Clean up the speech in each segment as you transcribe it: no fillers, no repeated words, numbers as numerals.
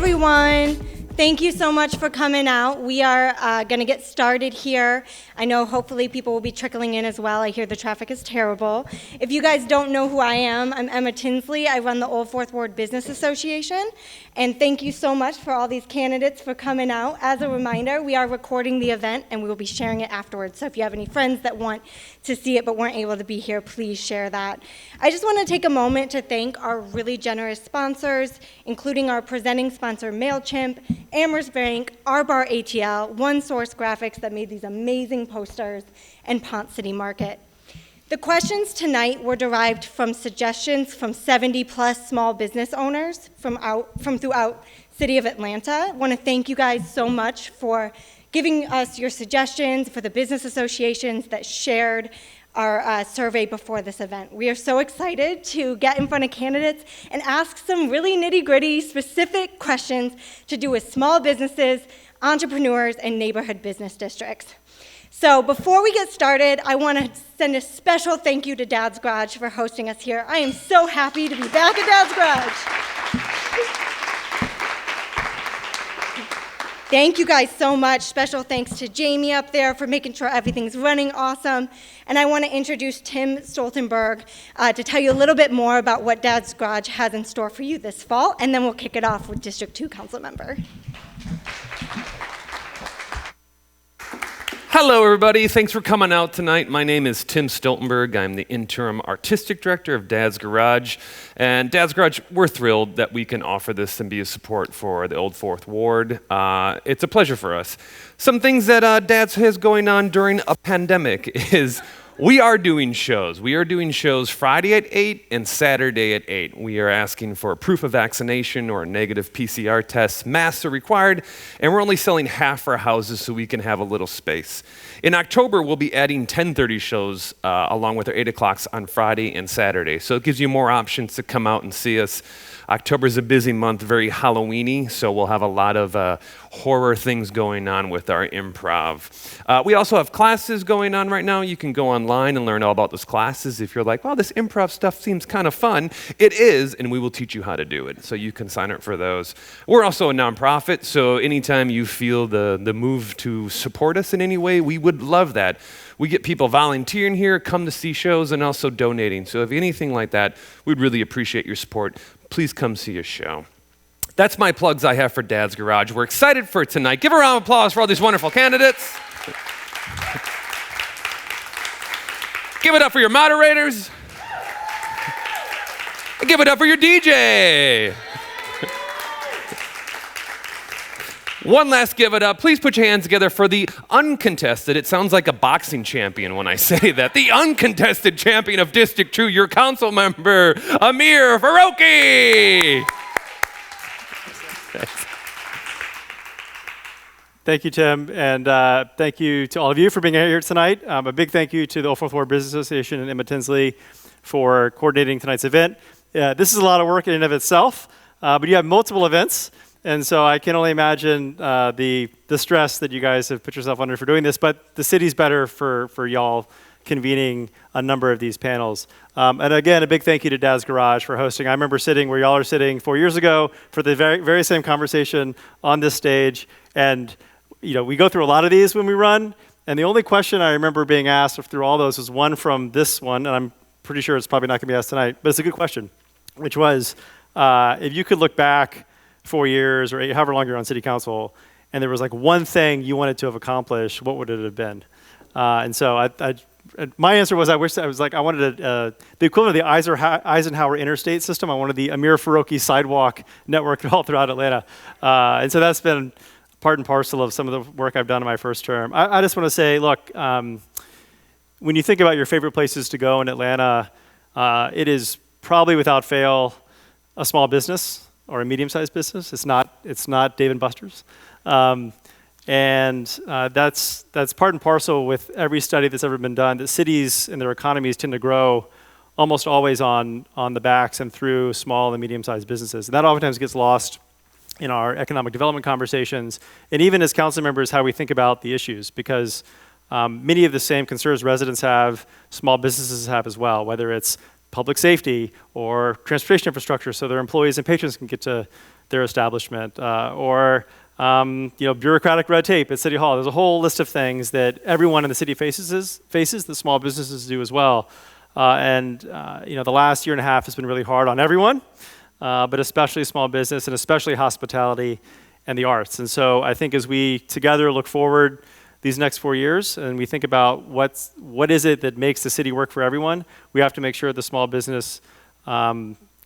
everyone. Thank you so much for coming out. We are going to get started here. I know hopefully people will be trickling in as well. I hear the traffic is terrible. If you guys don't know who I am, I'm Emma Tinsley. I run the Old Fourth Ward Business Association. And thank you so much for all these candidates for coming out. As a reminder, we are recording the event and we will be sharing it afterwards. So if you have any friends that want to see it but weren't able to be here, please share that. I just want to take a moment to thank our really generous sponsors, including our presenting sponsor, MailChimp, Amherst Bank, Butter.ATL, One Source Graphics that made these amazing posters, and Ponce City Market. The questions tonight were derived from suggestions from 70-plus small business owners from throughout City of Atlanta. I want to thank you guys so much for giving us your suggestions, for the business associations that shared our survey before this event. We are so excited to get in front of candidates and ask some really nitty-gritty, specific questions to do with small businesses, entrepreneurs, and neighborhood business districts. So before we get started, I want to send a special thank you to Dad's Garage for hosting us here. I am so happy to be back at Dad's Garage. Thank you guys so much. Special thanks to Jamie up there for making sure everything's running awesome. And I want to introduce Tim Stoltenberg to tell you a little bit more about what Dad's Garage has in store for you this fall, and then we'll kick it off with District 2 Council Member. Hello, everybody. Thanks for coming out tonight. My name is Tim Stoltenberg. I'm the interim artistic director of Dad's Garage. And Dad's Garage, we're thrilled that we can offer this and be a support for the Old Fourth Ward. It's a pleasure for us. Some things that Dad's has going on during a pandemic is we are doing shows. We are doing shows Friday at 8 and Saturday at 8. We are asking for proof of vaccination or a negative PCR test. Masks are required, and we're only selling half our houses so we can have a little space. In October, we'll be adding 10:30 shows along with our 8 o'clocks on Friday and Saturday. So it gives you more options to come out and see us. October's a busy month, very Halloween-y, so we'll have a lot of horror things going on with our improv. We also have classes going on right now. You can go online and learn all about those classes. If you're like, wow, this improv stuff seems kind of fun, it is, and we will teach you how to do it. So you can sign up for those. We're also a nonprofit, so anytime you feel the move to support us in any way, we would love that. We get people volunteering here, come to see shows, and also donating. So if anything like that, we'd really appreciate your support. Please come see a show. That's my plugs I have for Dad's Garage. We're excited for tonight. Give a round of applause for all these wonderful candidates. Give it up for your moderators. And give it up for your DJ. One last give it up. Please put your hands together for the uncontested. It sounds like a boxing champion when I say that. The uncontested champion of District 2, your council member, Amir Faroqi. Thank you, Tim, and thank you to all of you for being here tonight. A big thank you to the Old Fourth Ward Business Association and Emma Tinsley for coordinating tonight's event. This is a lot of work in and of itself, but you have multiple events. And so I can only imagine the stress that you guys have put yourself under for doing this, but the city's better for y'all convening a number of these panels. And again, a big thank you to Dad's Garage for hosting. I remember sitting where y'all are sitting 4 years ago for the very same conversation on this stage. And we go through a lot of these when we run. And the only question I remember being asked through all those was one from this one, and I'm pretty sure it's probably not going to be asked tonight, but it's a good question, which was, if you could look back 4 years or 8, however long you're on city council, and there was like one thing you wanted to have accomplished, what would it have been? And so my answer was I wanted the equivalent of the Eisenhower interstate system. I wanted the Amir Faroqi sidewalk network all throughout Atlanta. And so that's been part and parcel of some of the work I've done in my first term. I just want to say, look, when you think about your favorite places to go in Atlanta, it is probably without fail a small business or a medium-sized business. It's not Dave & Buster's. And that's part and parcel with every study that's ever been done, that cities and their economies tend to grow almost always on the backs and through small and medium-sized businesses. And that oftentimes gets lost in our economic development conversations, and even as council members, how we think about the issues, because many of the same concerns residents have, small businesses have as well, whether it's public safety or transportation infrastructure so their employees and patrons can get to their establishment, or bureaucratic red tape at City Hall. There's a whole list of things that everyone in the city faces that small businesses do as well. The last year and a half has been really hard on everyone, but especially small business and especially hospitality and the arts. And so I think as we together look forward these next 4 years and we think about what is it that makes the city work for everyone, we have to make sure the small business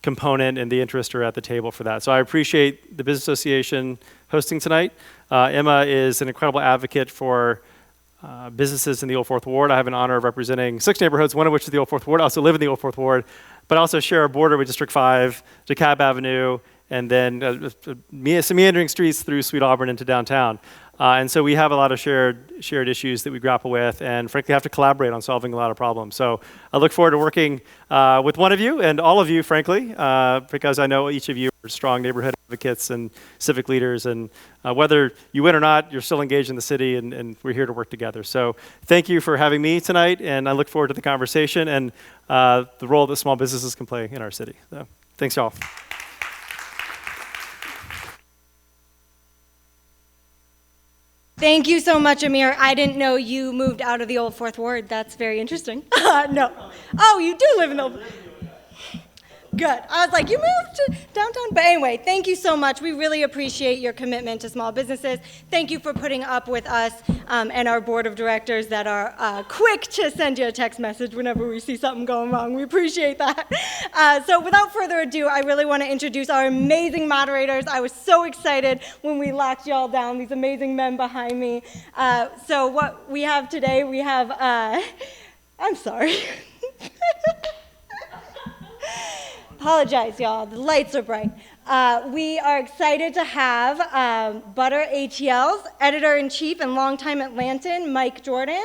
component and the interest are at the table for that. So I appreciate the Business Association hosting tonight. Emma is an incredible advocate for businesses in the Old Fourth Ward. I have an honor of representing 6 neighborhoods, one of which is the Old Fourth Ward. I also live in the Old Fourth Ward, but also share a border with District 5, DeKalb Avenue, and then some meandering streets through Sweet Auburn into downtown. And so we have a lot of shared issues that we grapple with, and frankly have to collaborate on solving a lot of problems. So I look forward to working with one of you and all of you, frankly, because I know each of you are strong neighborhood advocates and civic leaders, and whether you win or not, you're still engaged in the city, and we're here to work together. So thank you for having me tonight, and I look forward to the conversation and the role that small businesses can play in our city. So thanks, y'all. Thank you so much, Amir. I didn't know you moved out of the Old Fourth Ward. That's very interesting. No. Oh, you do live in the Old... Good. I was like, you moved to downtown? But anyway, thank you so much. We really appreciate your commitment to small businesses. Thank you for putting up with us and our board of directors that are quick to send you a text message whenever we see something going wrong. We appreciate that. So without further ado, I really want to introduce our amazing moderators. I was so excited when we locked y'all down, these amazing men behind me. So what we have today, we have, I'm sorry. Apologize, y'all. The lights are bright. We are excited to have Butter.ATL's editor-in-chief and longtime Atlantan, Mike Jordan,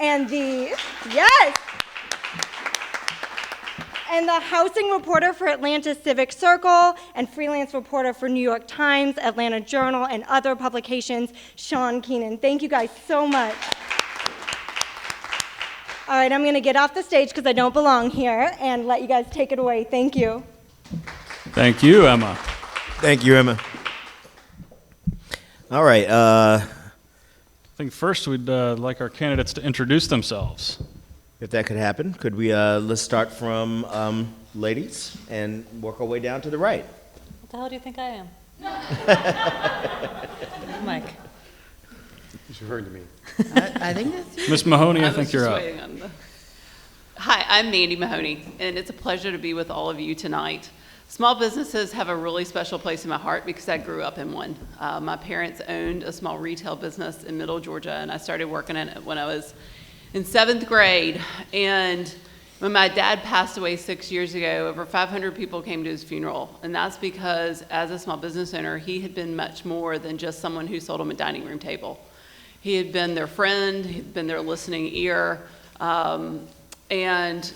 and the housing reporter for Atlanta Civic Circle and freelance reporter for New York Times, Atlanta Journal, and other publications, Sean Keenan. Thank you guys so much. All right, I'm going to get off the stage because I don't belong here and let you guys take it away. Thank you. Thank you, Emma. Thank you, Emma. All right. I think first we'd like our candidates to introduce themselves. If that could happen, could we let's start from ladies and work our way down to the right. What the hell do you think I am? Mike. She's referring to me. I think that's you. Miss Mahoney, I think you're up. Hi, I'm Mandy Mahoney, and it's a pleasure to be with all of you tonight. Small businesses have a really special place in my heart because I grew up in one. My parents owned a small retail business in Middle Georgia, and I started working in it when I was in 7th grade. And when my dad passed away 6 years ago, over 500 people came to his funeral. And that's because as a small business owner, he had been much more than just someone who sold them a dining room table. He had been their friend, he'd been their listening ear, and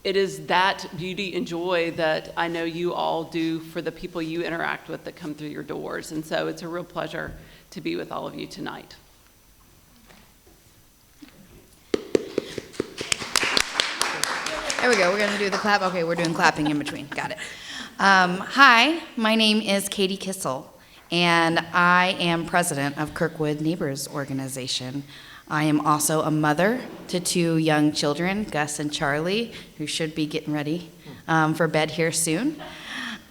it is that beauty and joy that I know you all do for the people you interact with that come through your doors. And so it's a real pleasure to be with all of you tonight. There we go. We're going to do the clap. Okay, we're doing clapping in between. Got it. Hi, my name is Katie Kissel, and I am president of Kirkwood Neighbors Organization. I am also a mother to 2 young children, Gus and Charlie, who should be getting ready for bed here soon.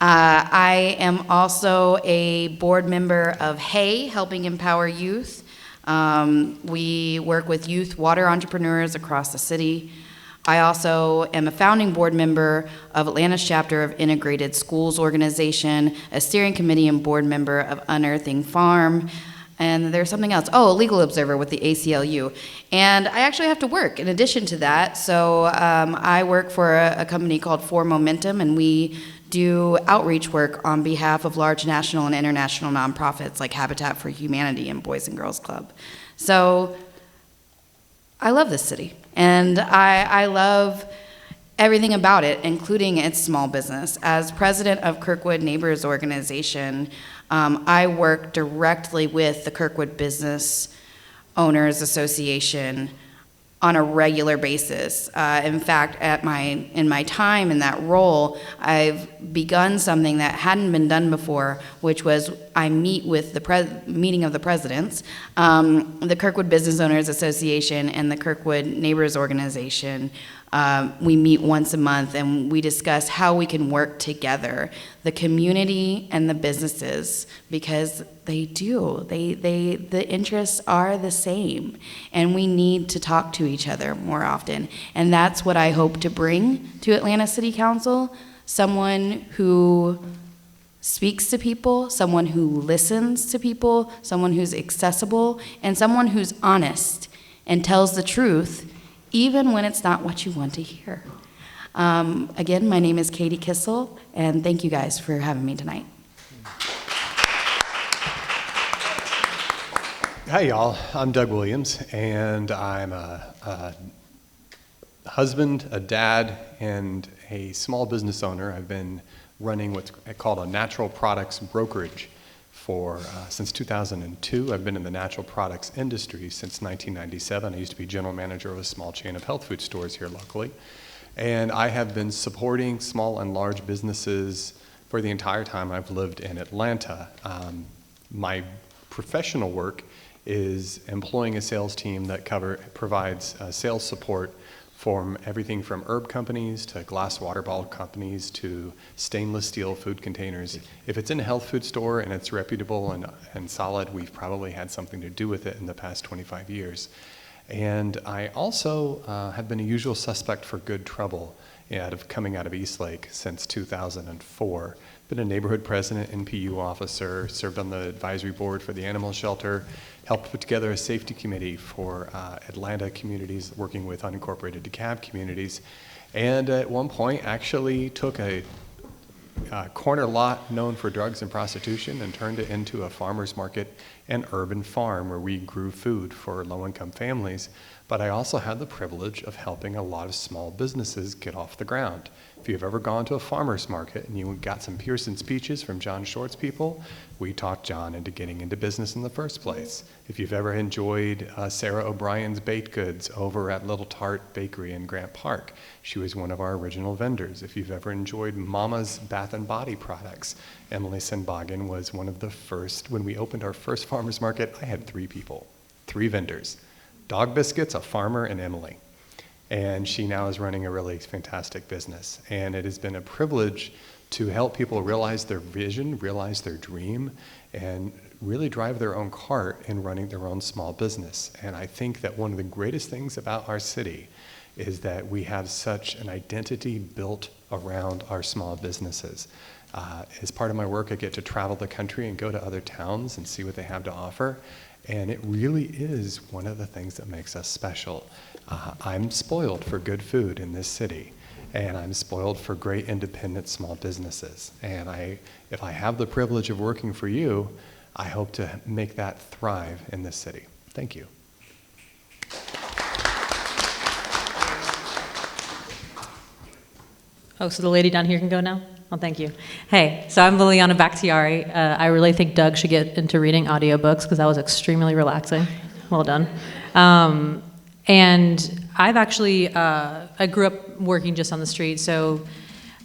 I am also a board member of HAY, Helping Empower Youth. We work with youth water entrepreneurs across the city. I also am a founding board member of Atlanta's chapter of Integrated Schools Organization, a steering committee and board member of Unearthing Farm, and there's something else. Oh, a legal observer with the ACLU. And I actually have to work in addition to that. So I work for a company called For Momentum, and we do outreach work on behalf of large national and international nonprofits like Habitat for Humanity and Boys and Girls Club. So I love this city, and I love everything about it, including its small business. As president of Kirkwood Neighbors Organization, I work directly with the Kirkwood Business Owners Association on a regular basis. In fact, in my time in that role, I've begun something that hadn't been done before, which was I meet with the meeting of the presidents, the Kirkwood Business Owners Association and the Kirkwood Neighbors Organization. We meet once a month and we discuss how we can work together, the community and the businesses, because they do. The interests are the same, and we need to talk to each other more often. And that's what I hope to bring to Atlanta City Council, someone who speaks to people, someone who listens to people, someone who's accessible, and someone who's honest and tells the truth, even when it's not what you want to hear. Again, my name is Katie Kissel, and thank you guys for having me tonight. Hi, y'all. I'm Doug Williams, and I'm a husband, a dad, and a small business owner. I've been running what's called a natural products brokerage since 2002. I've been in the natural products industry since 1997. I used to be general manager of a small chain of health food stores here locally. And I have been supporting small and large businesses for the entire time I've lived in Atlanta. My professional work is employing a sales team that provides sales support from everything from herb companies to glass water bottle companies to stainless steel food containers. If it's in a health food store and it's reputable and solid, we've probably had something to do with it in the past 25 years. And I also have been a usual suspect for good trouble coming out of Eastlake since 2004. Been a neighborhood president, NPU officer, served on the advisory board for the animal shelter, helped put together a safety committee for Atlanta communities working with unincorporated DeKalb communities, and at one point actually took a corner lot known for drugs and prostitution and turned it into a farmer's market and urban farm where we grew food for low-income families. But I also had the privilege of helping a lot of small businesses get off the ground. If you've ever gone to a farmer's market and you got some Pearson's Peaches from John Short's people, we talked John into getting into business in the first place. If you've ever enjoyed Sarah O'Brien's baked goods over at Little Tart Bakery in Grant Park, she was one of our original vendors. If you've ever enjoyed Mama's Bath and Body products, Emily Senbagen was one of the first. When we opened our first farmer's market, I had 3 people, 3 vendors. Dog Biscuits, a farmer, and Emily. And she now is running a really fantastic business. And it has been a privilege to help people realize their vision, realize their dream, and really drive their own cart in running their own small business. And I think that one of the greatest things about our city is that we have such an identity built around our small businesses. As part of my work, I get to travel the country and go to other towns and see what they have to offer. And it really is one of the things that makes us special. I'm spoiled for good food in this city, and I'm spoiled for great independent small businesses. And if I have the privilege of working for you, I hope to make that thrive in this city. Thank you. Oh, so the lady down here can go now? Well, thank you. Hey, so I'm Liliana Bakhtiari. I really think Doug should get into reading audiobooks because that was extremely relaxing. Well done. And I've actually, I grew up working just on the street. So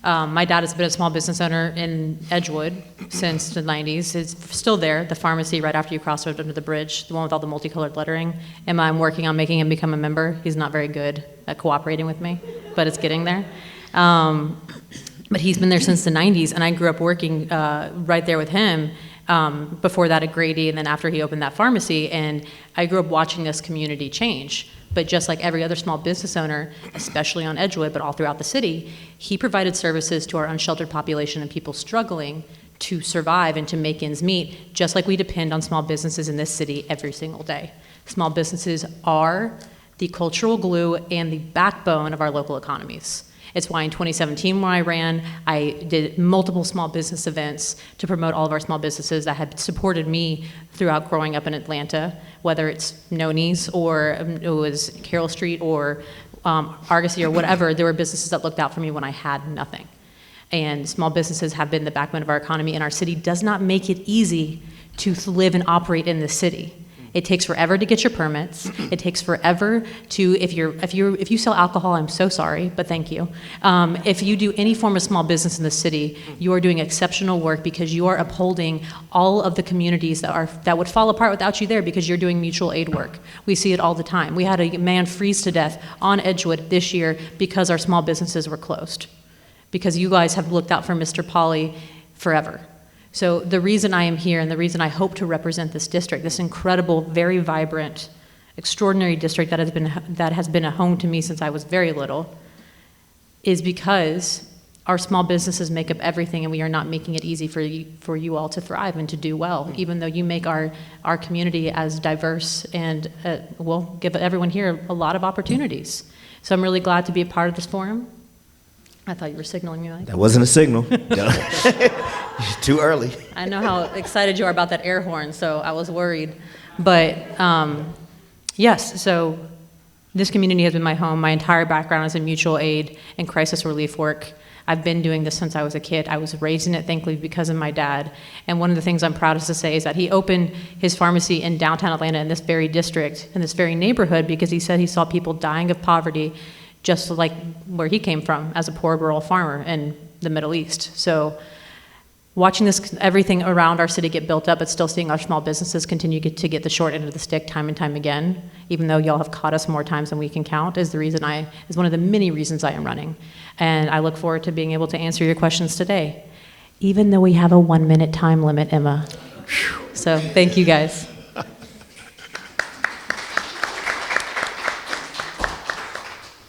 my dad has been a small business owner in Edgewood since the 90s. It's still there, the pharmacy right after you cross under the bridge, the one with all the multicolored lettering. And I'm working on making him become a member. He's not very good at cooperating with me, but it's getting there. But he's been there since the 90s, and I grew up working right there with him. Before that at Grady, and then after he opened that pharmacy, and I grew up watching this community change. But just like every other small business owner, especially on Edgewood, but all throughout the city, he provided services to our unsheltered population and people struggling to survive and to make ends meet, just like we depend on small businesses in this city every single day. Small businesses are the cultural glue and the backbone of our local economies. It's why in 2017 when I ran, I did multiple small business events to promote all of our small businesses that had supported me throughout growing up in Atlanta, whether it's Noni's or it was Carroll Street or Argosy or whatever. There were businesses that looked out for me when I had nothing. And small businesses have been the backbone of our economy, and our city does not make it easy to live and operate in this city. It takes forever to get your permits. It takes forever to, if you sell alcohol, I'm so sorry, but thank you. If you do any form of small business in the city, you are doing exceptional work because you are upholding all of the communities that would fall apart without you there because you're doing mutual aid work. We see it all the time. We had a man freeze to death on Edgewood this year because our small businesses were closed. Because you guys have looked out for Mr. Polly forever. So the reason I am here and the reason I hope to represent this district, this incredible, very vibrant, extraordinary district that has been a home to me since I was very little, is because our small businesses make up everything and we are not making it easy for you all to thrive and to do well, even though you make our community as diverse and will give everyone here a lot of opportunities. So I'm really glad to be a part of this forum. I thought you were signaling me. Like That wasn't a signal. Too early. I know how excited you are about that air horn, so I was worried. But yes, so this community has been my home. My entire background is in mutual aid and crisis relief work. I've been doing this since I was a kid. I was raised in it, thankfully, because of my dad. And one of the things I'm proudest to say is that he opened his pharmacy in downtown Atlanta in this very district, in this very neighborhood, because he said he saw people dying of poverty just like where he came from as a poor rural farmer in the Middle East. So watching everything around our city get built up, but still seeing our small businesses continue to get the short end of the stick time and time again, even though y'all have caught us more times than we can count, is one of the many reasons I am running. And I look forward to being able to answer your questions today, even though we have a 1-minute time limit, Emma. So thank you guys.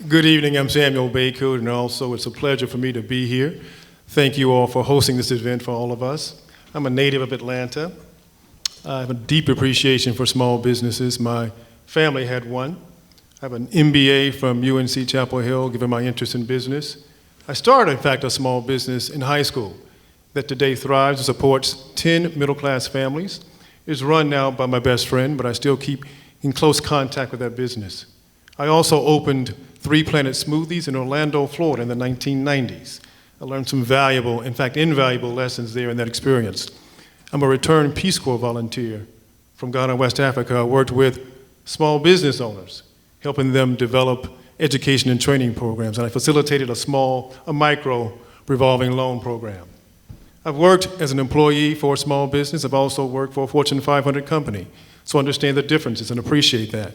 Good evening, I'm Samuel Baycoat, and also it's a pleasure for me to be here. Thank you all for hosting this event for all of us. I'm a native of Atlanta. I have a deep appreciation for small businesses. My family had one. I have an MBA from UNC Chapel Hill, given my interest in business. I started, in fact, a small business in high school that today thrives and supports 10 middle-class families. It's run now by my best friend, but I still keep in close contact with that business. I also opened 3 Planet Smoothies in Orlando, Florida in the 1990s. I learned some valuable, in fact, invaluable lessons there in that experience. I'm a returned Peace Corps volunteer from Ghana, West Africa. I worked with small business owners, helping them develop education and training programs, and I facilitated a micro revolving loan program. I've worked as an employee for a small business. I've also worked for a Fortune 500 company, so I understand the differences and appreciate that.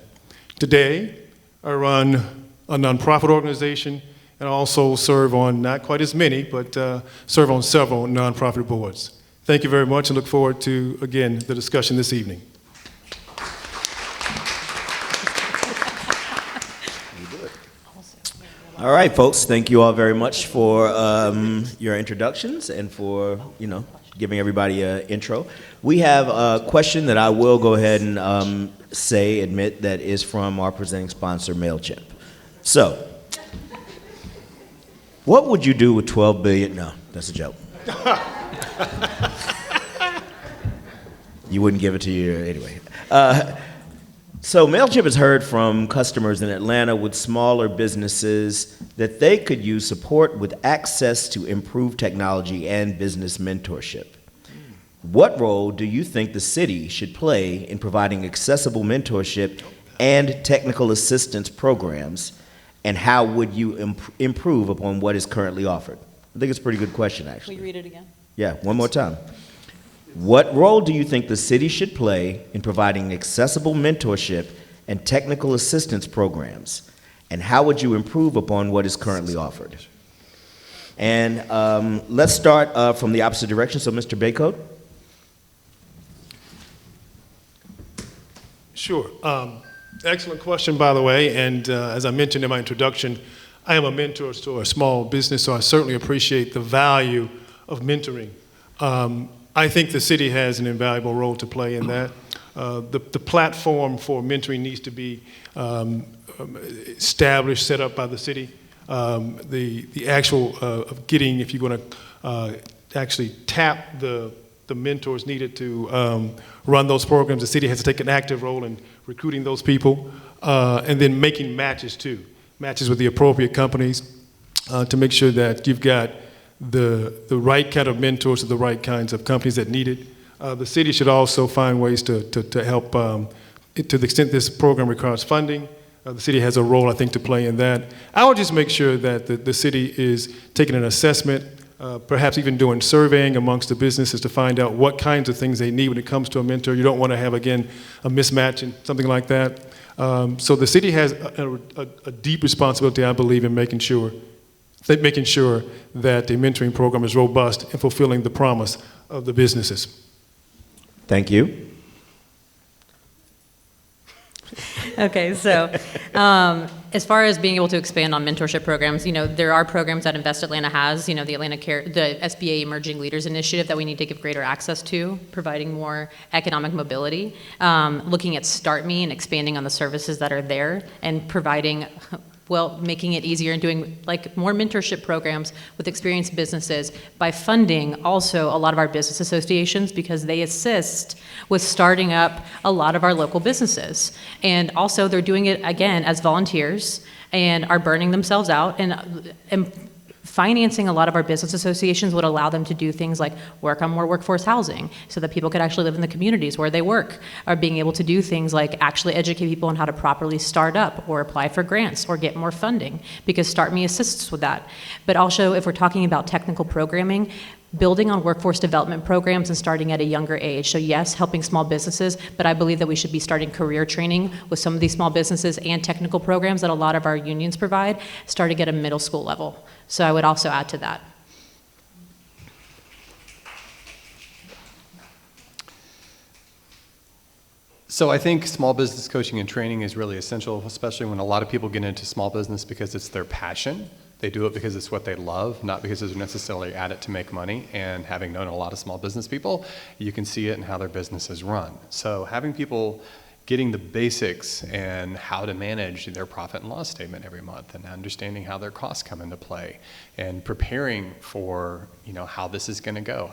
Today, I run a nonprofit organization and also serve on, not quite as many, but serve on several nonprofit boards. Thank you very much and look forward to, again, the discussion this evening. All right, folks, thank you all very much for your introductions and for, giving everybody an intro. We have a question that I will go ahead and admit that is from our presenting sponsor, MailChimp. So, what would you do with 12 billion? No, that's a joke. You wouldn't give it to you anyway. So MailChimp has heard from customers in Atlanta with smaller businesses that they could use support with access to improved technology and business mentorship. What role do you think the city should play in providing accessible mentorship and technical assistance programs, and how would you improve upon what is currently offered? I think it's a pretty good question, actually. Will you read it again? Yeah, one more time. What role do you think the city should play in providing accessible mentorship and technical assistance programs, and how would you improve upon what is currently offered? And let's start from the opposite direction. So, Mr. Baycoat. Sure. Excellent question, by the way. And as I mentioned in my introduction, I am a mentor to a small business, so I certainly appreciate the value of mentoring. I think the city has an invaluable role to play in that. The platform for mentoring needs to be established, set up by the city. The actual of getting, if you're going to actually tap the mentors needed to run those programs, the city has to take an active role in recruiting those people, and then making matches too, matches with the appropriate companies to make sure that you've got the right kind of mentors to the right kinds of companies that need it. The city should also find ways to help to the extent this program requires funding, the city has a role, I think, to play in that. I would just make sure that the city is taking an assessment, perhaps even doing surveying amongst the businesses to find out what kinds of things they need when it comes to a mentor. You don't want to have, again, a mismatch and something like that. So the city has a deep responsibility, I believe, in making sure that the mentoring program is robust and fulfilling the promise of the businesses. Thank you. Okay, so as far as being able to expand on mentorship programs, there are programs that Invest Atlanta has, the the SBA Emerging Leaders Initiative that we need to give greater access to, providing more economic mobility, looking at Start Me and expanding on the services that are there, and providing, making it easier and doing more mentorship programs with experienced businesses by funding also a lot of our business associations, because they assist with starting up a lot of our local businesses. And also they're doing it again as volunteers and are burning themselves out, and financing a lot of our business associations would allow them to do things like work on more workforce housing so that people could actually live in the communities where they work, or being able to do things like actually educate people on how to properly start up or apply for grants or get more funding, because Start Me assists with that. But also, if we're talking about technical programming, building on workforce development programs and starting at a younger age. So yes, helping small businesses, but I believe that we should be starting career training with some of these small businesses and technical programs that a lot of our unions provide, starting at a middle school level. So I would also add to that. So I think small business coaching and training is really essential, especially when a lot of people get into small business because it's their passion. They do it because it's what they love, not because they're necessarily at it to make money. And having known a lot of small business people, you can see it in how their businesses run. So having people getting the basics and how to manage their profit and loss statement every month, and understanding how their costs come into play, and preparing for how this is going to go.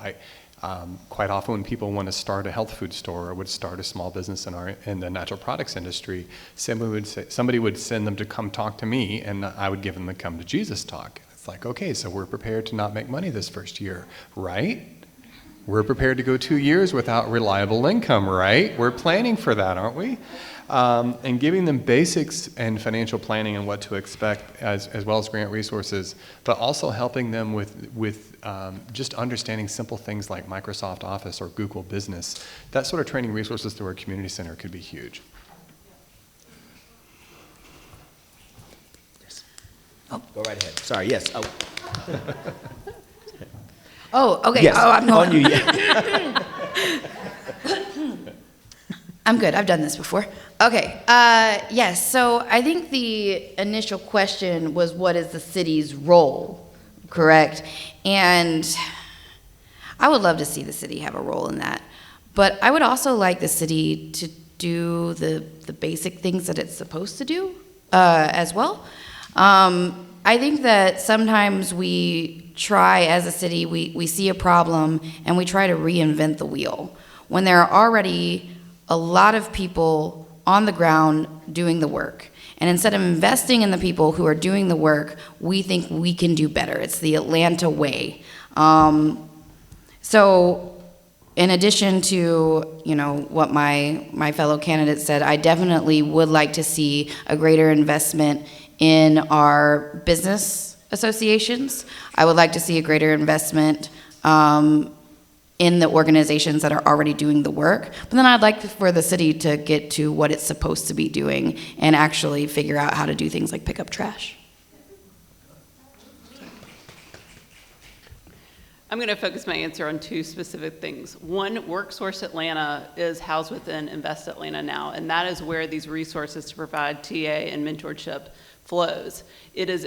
Quite often when people want to start a health food store or would start a small business in the natural products industry, somebody would send them to come talk to me, and I would give them the Come to Jesus talk. It's like, okay, so we're prepared to not make money this first year, right? We're prepared to go 2 years without reliable income, right? We're planning for that, aren't we? And giving them basics and financial planning and what to expect, as well as grant resources, but also helping them with just understanding simple things like Microsoft Office or Google Business. That sort of training resources through our community center could be huge. Oh, go right ahead. Sorry, yes. Oh. Oh, okay. Yes. Oh, I'm on you. I'm good. I've done this before. Okay. Yes. So I think the initial question was, what is the city's role? Correct? And I would love to see the city have a role in that. But I would also like the city to do the basic things that it's supposed to do as well. I think that sometimes we try, as a city, we see a problem and we try to reinvent the wheel, when there are already a lot of people on the ground doing the work. And instead of investing in the people who are doing the work, we think we can do better. It's the Atlanta way. So in addition to what my fellow candidate said, I definitely would like to see a greater investment in our business associations. I would like to see a greater investment in the organizations that are already doing the work. But then I'd like for the city to get to what it's supposed to be doing and actually figure out how to do things like pick up trash. I'm going to focus my answer on two specific things. One, WorkSource Atlanta is housed within Invest Atlanta now, and that is where these resources to provide TA and mentorship flows. It has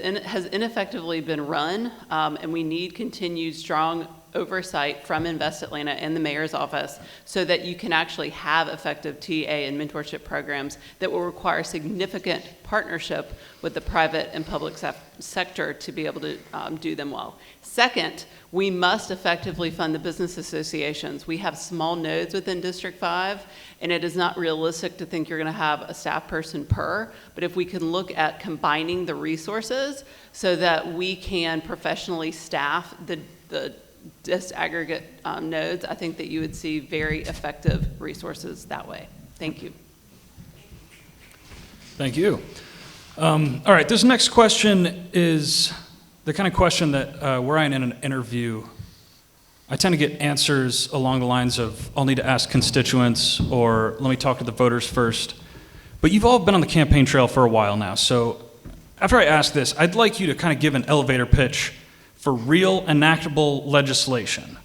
ineffectively been run, and we need continued strong oversight from Invest Atlanta and the mayor's office so that you can actually have effective TA and mentorship programs that will require significant partnership with the private and public sector to be able to do them well. Second, we must effectively fund the business associations. We have small nodes within District 5, and it is not realistic to think you're going to have a staff person per, but if we can look at combining the resources so that we can professionally staff the disaggregate nodes, I think that you would see very effective resources that way. Thank you. Thank you. All right, this next question is the kind of question that where I'm in an interview, I tend to get answers along the lines of, I'll need to ask constituents, or let me talk to the voters first. But you've all been on the campaign trail for a while now, so after I ask this, I'd like you to kind of give an elevator pitch for real enactable legislation.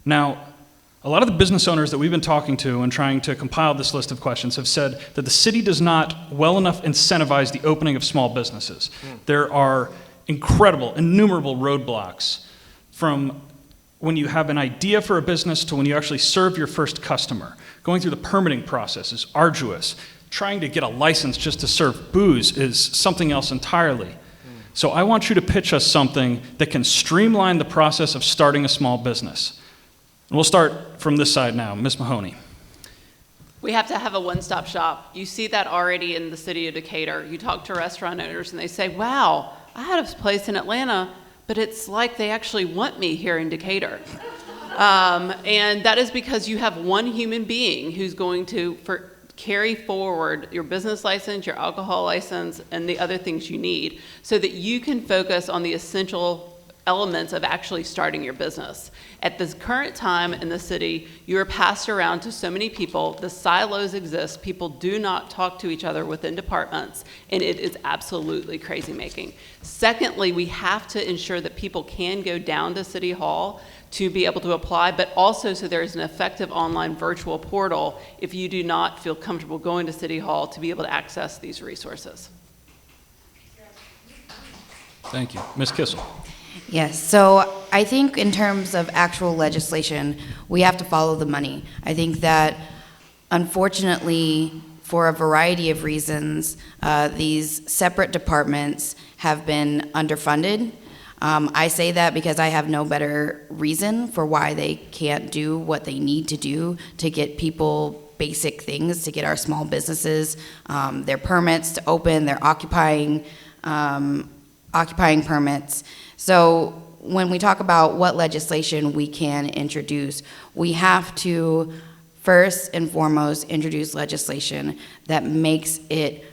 Now, a lot of the business owners that we've been talking to and trying to compile this list of questions have said that the city does not well enough incentivize the opening of small businesses. There are incredible, innumerable roadblocks from when you have an idea for a business to when you actually serve your first customer. Going through the permitting process is arduous. Trying to get a license just to serve booze is something else entirely. So I want you to pitch us something that can streamline the process of starting a small business. And we'll start from this side now. Ms. Mahoney. We have to have a one-stop shop. You see that already in the city of Decatur. You talk to restaurant owners and they say, wow, I had a place in Atlanta, but it's like they actually want me here in Decatur. And that is because you have one human being who's going to carry forward your business license, your alcohol license, and the other things you need so that you can focus on the essential elements of actually starting your business. At this current time in the city, you are passed around to so many people, the silos exist, people do not talk to each other within departments, and it is absolutely crazy making. Secondly, we have to ensure that people can go down to City Hall to be able to apply, but also so there is an effective online virtual portal if you do not feel comfortable going to City Hall to be able to access these resources. Thank you. Ms. Kissel. Yes, so I think in terms of actual legislation, we have to follow the money. I think that, unfortunately, for a variety of reasons, these separate departments have been underfunded. I say that because I have no better reason for why they can't do what they need to do to get people basic things, to get our small businesses their permits to open, their occupying permits. So when we talk about what legislation we can introduce, we have to first and foremost introduce legislation that makes it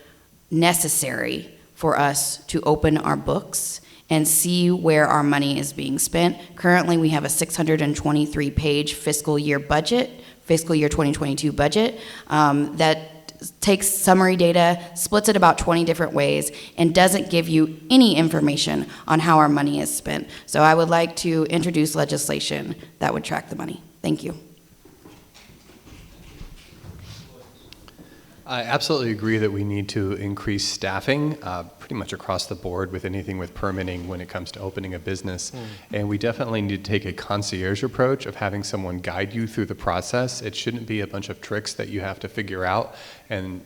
necessary for us to open our books and see where our money is being spent. Currently, we have a 623-page fiscal year 2022 budget that takes summary data, splits it about 20 different ways, and doesn't give you any information on how our money is spent. So I would like to introduce legislation that would track the money. Thank you. I absolutely agree that we need to increase staffing pretty much across the board with anything with permitting when it comes to opening a business. And we definitely need to take a concierge approach of having someone guide you through the process. It shouldn't be a bunch of tricks that you have to figure out and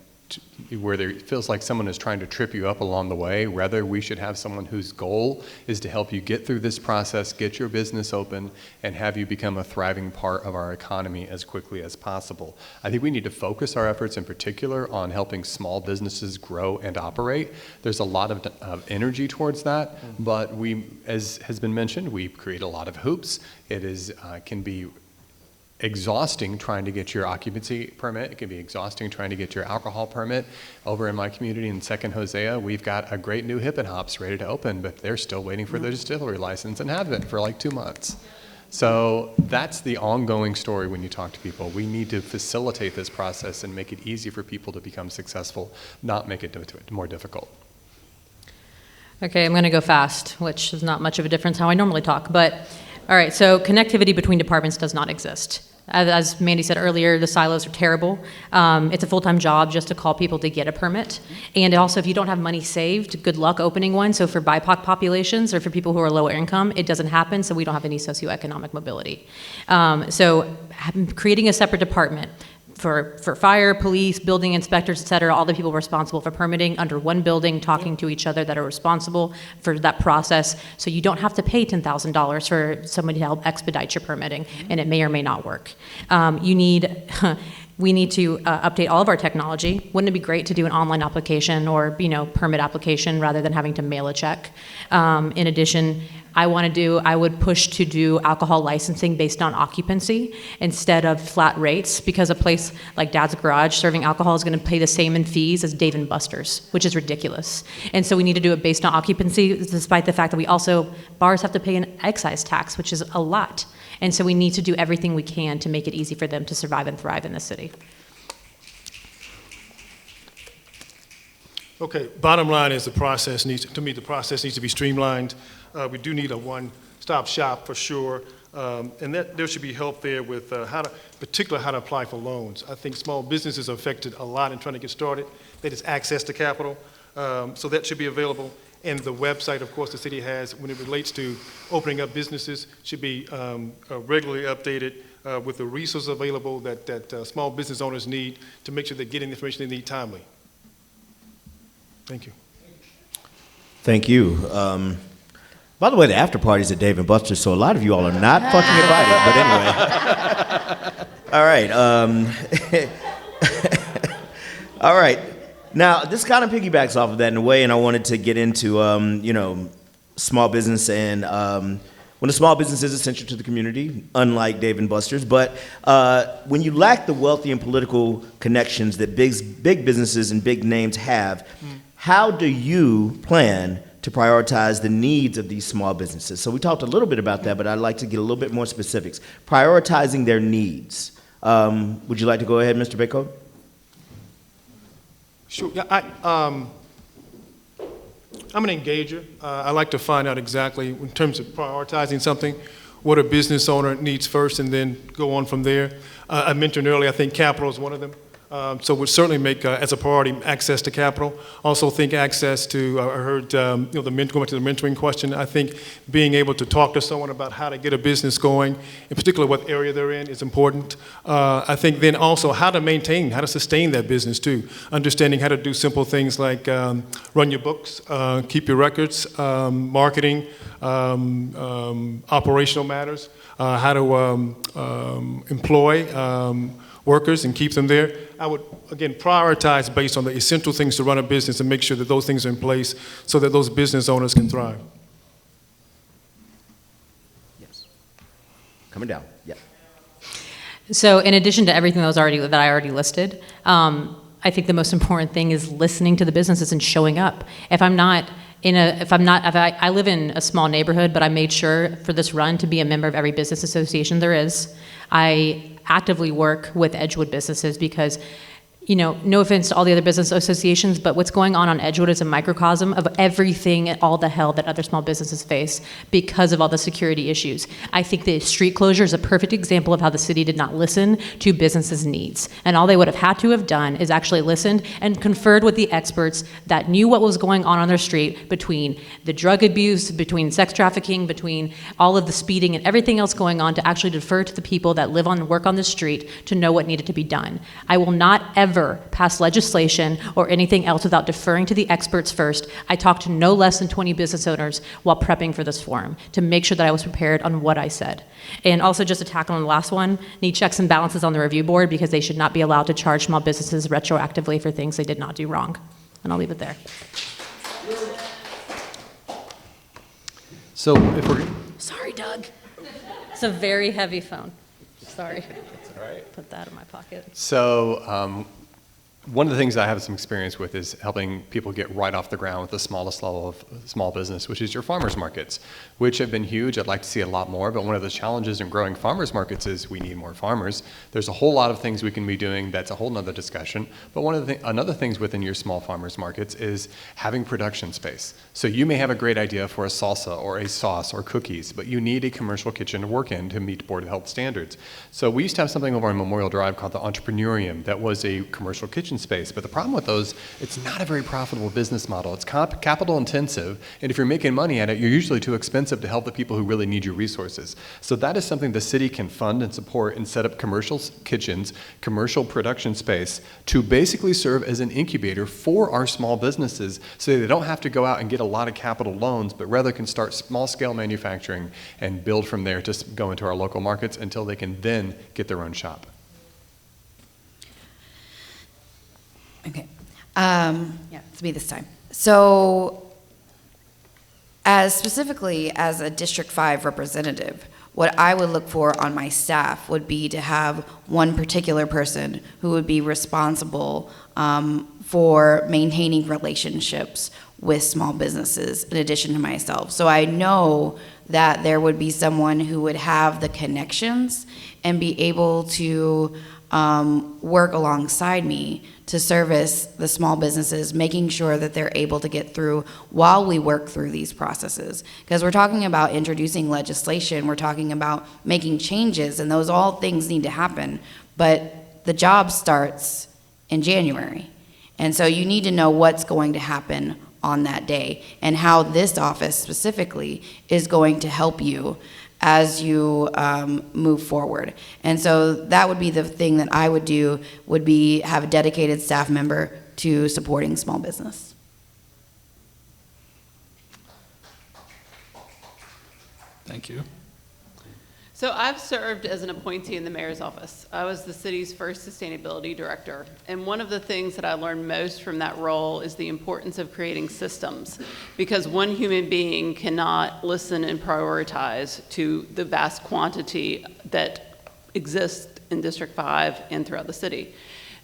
where it feels like someone is trying to trip you up along the way. Rather, we should have someone whose goal is to help you get through this process, get your business open, and have you become a thriving part of our economy as quickly as possible. I think we need to focus our efforts in particular on helping small businesses grow and operate. There's a lot of energy towards that, but we, as has been mentioned, we create a lot of hoops. It is can be exhausting trying to get your occupancy permit. It can be exhausting trying to get your alcohol permit. Over in my community in Second Hosea, we've got a great new Hip and Hops ready to open, but they're still waiting for their distillery license and have been for like 2 months. So that's the ongoing story when you talk to people. We need to facilitate this process and make it easy for people to become successful, not make it more difficult. Okay, I'm going to go fast, which is not much of a difference how I normally talk. But, all right, so connectivity between departments does not exist. As Mandy said earlier, the silos are terrible. It's a full-time job just to call people to get a permit. And also, if you don't have money saved, good luck opening one. So for BIPOC populations or for people who are lower income, it doesn't happen, so we don't have any socioeconomic mobility. So creating a separate department for fire, police, building inspectors, et cetera, all the people responsible for permitting under one building, talking to each other that are responsible for that process. So you don't have to pay $10,000 for somebody to help expedite your permitting, and it may or may not work. You need We need to update all of our technology. Wouldn't it be great to do an online application or, permit application rather than having to mail a check? In addition, I would push to do alcohol licensing based on occupancy instead of flat rates, because a place like Dad's Garage serving alcohol is going to pay the same in fees as Dave & Buster's, which is ridiculous. And so we need to do it based on occupancy, despite the fact that bars have to pay an excise tax, which is a lot. And so we need to do everything we can to make it easy for them to survive and thrive in the city. Okay, bottom line is the process needs to be streamlined. We do need a one-stop shop for sure, and that there should be help there with particularly how to apply for loans. I think small businesses are affected a lot in trying to get started. That is access to capital, so that should be available. And the website, of course, the city has, when it relates to opening up businesses, should be regularly updated with the resources available that small business owners need to make sure they're getting the information they need timely. Thank you. Thank you. By the way, the after party's at Dave & Buster's, so a lot of you all are not fucking invited, but anyway. All right. All right. Now, this kind of piggybacks off of that in a way, and I wanted to get into, small business and when a small business is essential to the community, unlike Dave & Buster's, but when you lack the wealthy and political connections that big businesses and big names have, how do you plan to prioritize the needs of these small businesses? So we talked a little bit about that, but I'd like to get a little bit more specifics. Prioritizing their needs. Would you like to go ahead, Mr. Baycode? Sure. Yeah, I'm an engager. I like to find out exactly, in terms of prioritizing something, what a business owner needs first and then go on from there. I mentioned earlier, I think capital is one of them. So we'll certainly make, as a priority, access to capital. Also think access to, I heard, going to the mentoring question, I think being able to talk to someone about how to get a business going, in particular what area they're in, is important. I think then also how to sustain that business too. Understanding how to do simple things like run your books, keep your records, marketing, operational matters, how to employ workers and keep them there. I would, again, prioritize based on the essential things to run a business and make sure that those things are in place so that those business owners can thrive. Yes. Coming down, yeah. So in addition to everything that I already listed, I think the most important thing is listening to the businesses and showing up. I live in a small neighborhood, but I made sure for this run to be a member of every business association there is. I actively work with Edgewood businesses because, no offense to all the other business associations, but what's going on Edgewood is a microcosm of everything and all the hell that other small businesses face because of all the security issues. I think the street closure is a perfect example of how the city did not listen to businesses' needs. And all they would have had to have done is actually listened and conferred with the experts that knew what was going on their street, between the drug abuse, between sex trafficking, between all of the speeding and everything else going on, to actually defer to the people that live and work on the street to know what needed to be done. I will not ever pass legislation or anything else without deferring to the experts first. I talked to no less than 20 business owners while prepping for this forum to make sure that I was prepared on what I said. And also, just to tackle on the last one, need checks and balances on the review board, because they should not be allowed to charge small businesses retroactively for things they did not do wrong. And I'll leave it there. So if we're... Sorry, Doug. It's a very heavy phone. Sorry. That's all right. Put that in my pocket. So one of the things I have some experience with is helping people get right off the ground with the smallest level of small business, which is your farmers markets, which have been huge. I'd like to see a lot more, but one of the challenges in growing farmers markets is we need more farmers. There's a whole lot of things we can be doing. That's a whole nother discussion. But one of the another things within your small farmers markets is having production space. So you may have a great idea for a salsa or a sauce or cookies, but you need a commercial kitchen to work in to meet Board of Health standards. So we used to have something over on Memorial Drive called the Entrepreneurium that was a commercial kitchen space. But the problem with those, it's not a very profitable business model. It's capital intensive, and if you're making money at it, you're usually too expensive to help the people who really need your resources. So that is something the city can fund and support and set up commercial kitchens, commercial production space to basically serve as an incubator for our small businesses so they don't have to go out and get a lot of capital loans, but rather can start small scale manufacturing and build from there to go into our local markets until they can then get their own shop. Okay. Yeah, it's me this time. So, as specifically as a District 5 representative, what I would look for on my staff would be to have one particular person who would be responsible for maintaining relationships with small businesses in addition to myself. So I know that there would be someone who would have the connections and be able to work alongside me to service the small businesses, making sure that they're able to get through while we work through these processes. Because we're talking about introducing legislation, we're talking about making changes, and those all things need to happen. But the job starts in January. And so you need to know what's going to happen on that day and how this office specifically is going to help you as you move forward. And so that would be the thing that I would do, would be have a dedicated staff member to supporting small business. Thank you. So I've served as an appointee in the mayor's office. I was the city's first sustainability director. And one of the things that I learned most from that role is the importance of creating systems, because one human being cannot listen and prioritize to the vast quantity that exists in District 5 and throughout the city.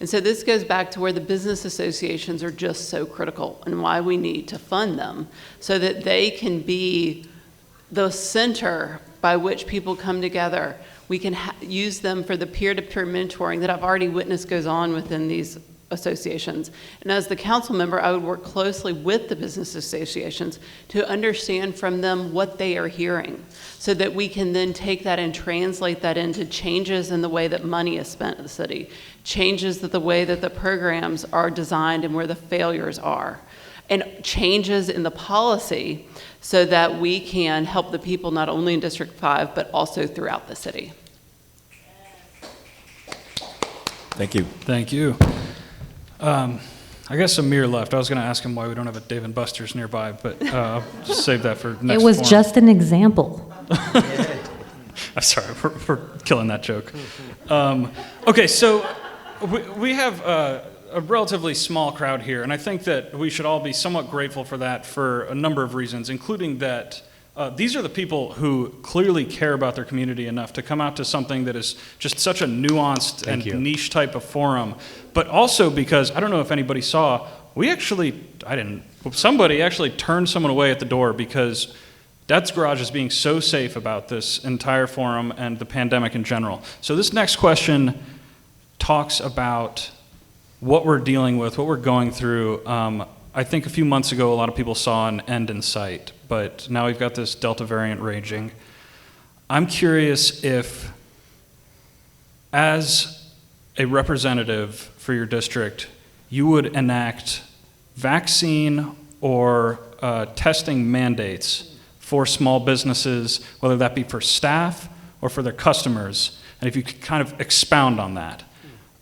And so this goes back to where the business associations are just so critical and why we need to fund them so that they can be the center by which people come together. We can use them for the peer-to-peer mentoring that I've already witnessed goes on within these associations. And as the council member, I would work closely with the business associations to understand from them what they are hearing so that we can then take that and translate that into changes in the way that money is spent in the city, changes that the way that the programs are designed and where the failures are, and changes in the policy so that we can help the people not only in District 5, but also throughout the city. Thank you. Thank you. I guess Amir left. I was going to ask him why we don't have a Dave & Buster's nearby, but I'll just save that for next It was forum. just an example. I'm sorry for killing that joke. Okay, so we have a relatively small crowd here, and I think that we should all be somewhat grateful for that for a number of reasons, including that these are the people who clearly care about their community enough to come out to something that is just such a nuanced and niche type of forum, but also because, I don't know if anybody saw, somebody actually turned someone away at the door because Dad's Garage is being so safe about this entire forum and the pandemic in general. So this next question talks about what we're dealing with, what we're going through. I think a few months ago, a lot of people saw an end in sight, but now we've got this Delta variant raging. I'm curious if, as a representative for your district, you would enact vaccine or testing mandates for small businesses, whether that be for staff or for their customers, and if you could kind of expound on that.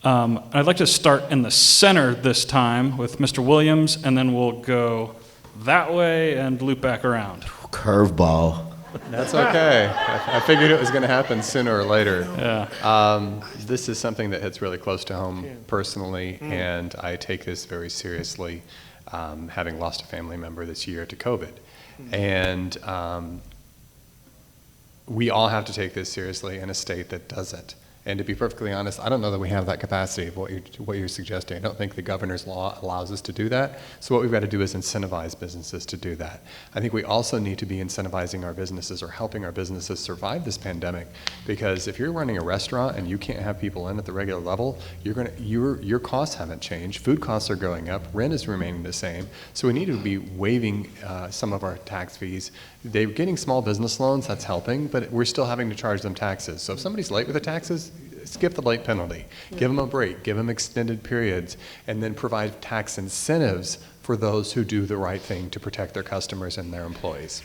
I'd like to start in the center this time with Mr. Williams, and then we'll go that way and loop back around. Curveball. That's okay. I figured it was going to happen sooner or later. Yeah. This is something that hits really close to home personally, and I take this very seriously, having lost a family member this year to COVID. And we all have to take this seriously in a state that doesn't. And to be perfectly honest, I don't know that we have that capacity of what you're suggesting. I don't think the governor's law allows us to do that. So what we've got to do is incentivize businesses to do that. I think we also need to be incentivizing our businesses or helping our businesses survive this pandemic. Because if you're running a restaurant and you can't have people in at the regular level, your costs haven't changed. Food costs are going up. Rent is remaining the same. So we need to be waiving some of our tax fees. They're getting small business loans, that's helping, but we're still having to charge them taxes. So if somebody's late with their taxes, skip the late penalty. Give them a break, give them extended periods, and then provide tax incentives for those who do the right thing to protect their customers and their employees.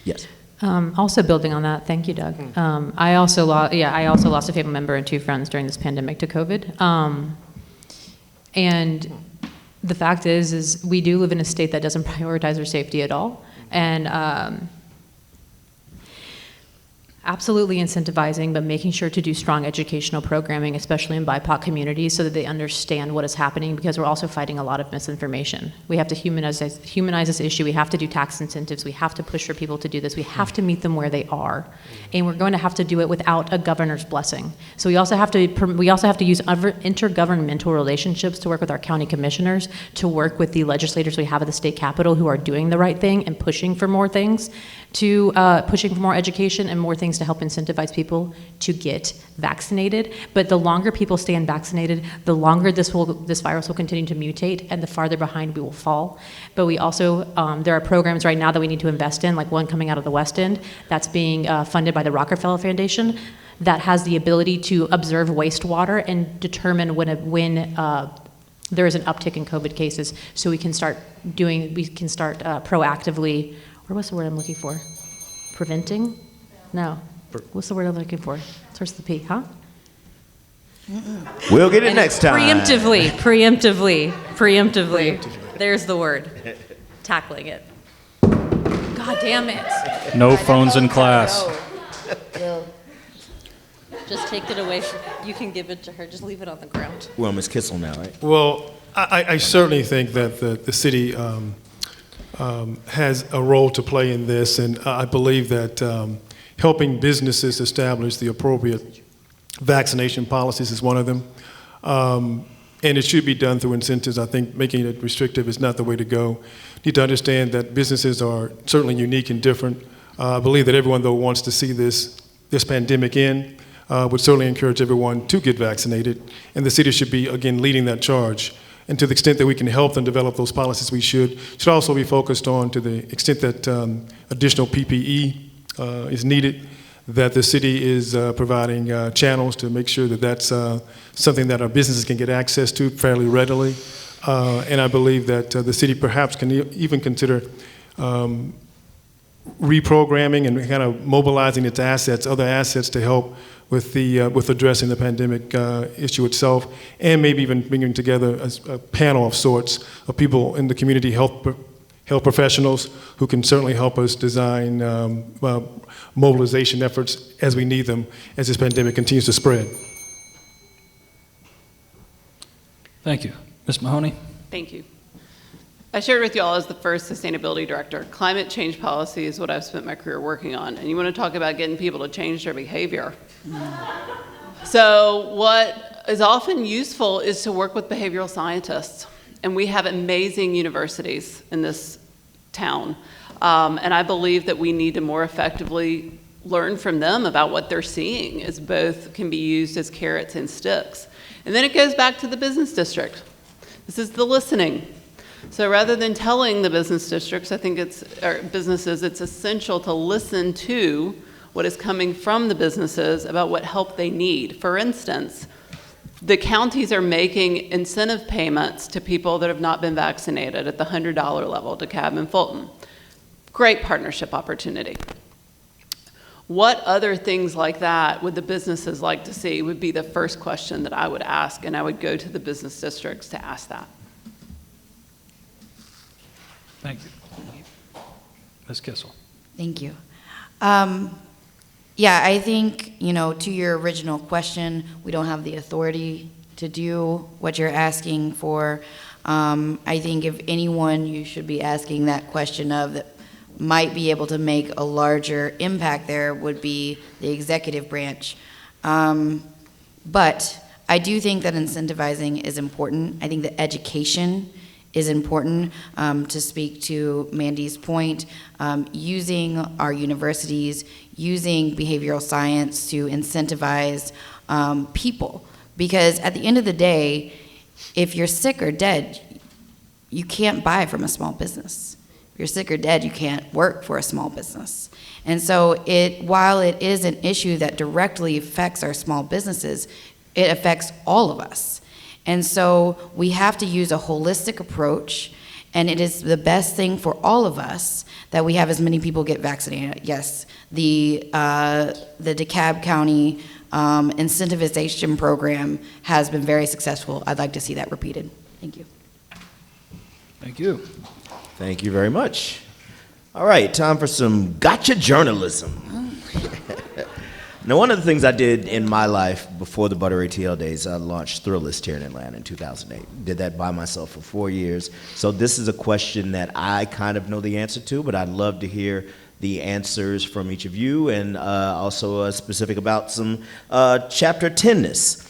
Yes. Also building on that, thank you, Doug. I also lost a family member and 2 friends during this pandemic to COVID. And the fact is we do live in a state that doesn't prioritize our safety at all. And Absolutely incentivizing, but making sure to do strong educational programming, especially in BIPOC communities, so that they understand what is happening, because we're also fighting a lot of misinformation. We have to humanize this issue. We have to do tax incentives. We have to push for people to do this. We have to meet them where they are. And we're going to have to do it without a governor's blessing. So we also have to use intergovernmental relationships to work with our county commissioners, to work with the legislators we have at the state capitol who are doing the right thing and pushing for more things, pushing for more education and more things to help incentivize people to get vaccinated. But the longer people stay unvaccinated, the longer this virus will continue to mutate, and the farther behind we will fall. But we also, there are programs right now that we need to invest in, like one coming out of the West End that's being funded by the Rockefeller Foundation, that has the ability to observe wastewater and determine when there is an uptick in COVID cases, so we can start proactively, or what's the word I'm looking for? Preventing? No. What's the word I'm looking for? Starts with the P, huh? We'll get it next time. Preemptively. There's the word. Tackling it. God damn it. No phones in class. Just take it away. You can give it to her. Just leave it on the ground. We're on Ms. Kissel now, right? Well, I certainly think that the city has a role to play in this, and I believe that helping businesses establish the appropriate vaccination policies is one of them. And it should be done through incentives. I think making it restrictive is not the way to go. You need to understand that businesses are certainly unique and different. I believe that everyone, though, wants to see this pandemic end. Would certainly encourage everyone to get vaccinated, and the city should be, again, leading that charge. And to the extent that we can help them develop those policies, we should also be focused on, to the extent that additional PPE is needed, that the city is providing channels to make sure that that's something that our businesses can get access to fairly readily. And I believe that the city perhaps can even consider reprogramming and kind of mobilizing its assets, other assets, to help with addressing the pandemic issue itself, and maybe even bringing together a panel of sorts of people in the community, health professionals, who can certainly help us design mobilization efforts as we need them as this pandemic continues to spread. Thank you. Ms. Mahoney? Thank you. I shared with you all as the first sustainability director, climate change policy is what I've spent my career working on. And you want to talk about getting people to change their behavior. So what is often useful is to work with behavioral scientists. And we have amazing universities in this town. And I believe that we need to more effectively learn from them about what they're seeing, as both can be used as carrots and sticks. And then it goes back to the business district. This is the listening. So rather than telling the business districts, I think businesses, it's essential to listen to what is coming from the businesses about what help they need. For instance, the counties are making incentive payments to people that have not been vaccinated at the $100 level, DeKalb and Fulton. Great partnership opportunity. What other things like that would the businesses like to see would be the first question that I would ask, and I would go to the business districts to ask that. Thank you. Ms. Kissel. Thank you. Yeah, I think, to your original question, we don't have the authority to do what you're asking for. I think if anyone you should be asking that question of that might be able to make a larger impact there would be the executive branch. But I do think that incentivizing is important. I think that education is important. To speak to Mandy's point, using our universities, using behavioral science to incentivize people. Because at the end of the day, if you're sick or dead, you can't buy from a small business. If you're sick or dead, you can't work for a small business. And so while it is an issue that directly affects our small businesses, it affects all of us. And so we have to use a holistic approach, and it is the best thing for all of us that we have as many people get vaccinated. Yes, the DeKalb County incentivization program has been very successful. I'd like to see that repeated. Thank you. Thank you. Thank you very much. All right, time for some gotcha journalism. Now, one of the things I did in my life before the Butter.ATL days, I launched Thrillist here in Atlanta in 2008. Did that by myself for 4 years. So this is a question that I kind of know the answer to, but I'd love to hear the answers from each of you, and also specific about some Chapter 10-ness.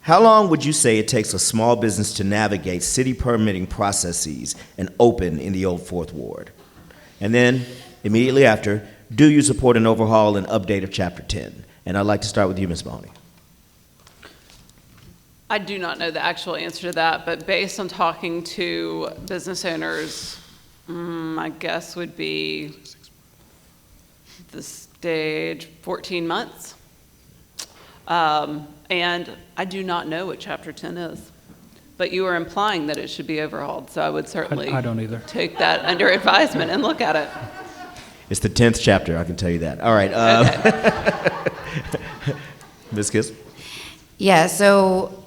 How long would you say it takes a small business to navigate city permitting processes and open in the Old Fourth Ward? And then, immediately after, do you support an overhaul and update of Chapter 10? And I'd like to start with you, Ms. Mahoney. I do not know the actual answer to that, but based on talking to business owners, my guess would be the stage 14 months. And I do not know what Chapter 10 is. But you are implying that it should be overhauled, so I would certainly I don't either. take that under advisement and look at it. It's the 10th chapter, I can tell you that. All right. Okay. Ms. Kiss? Yeah, so,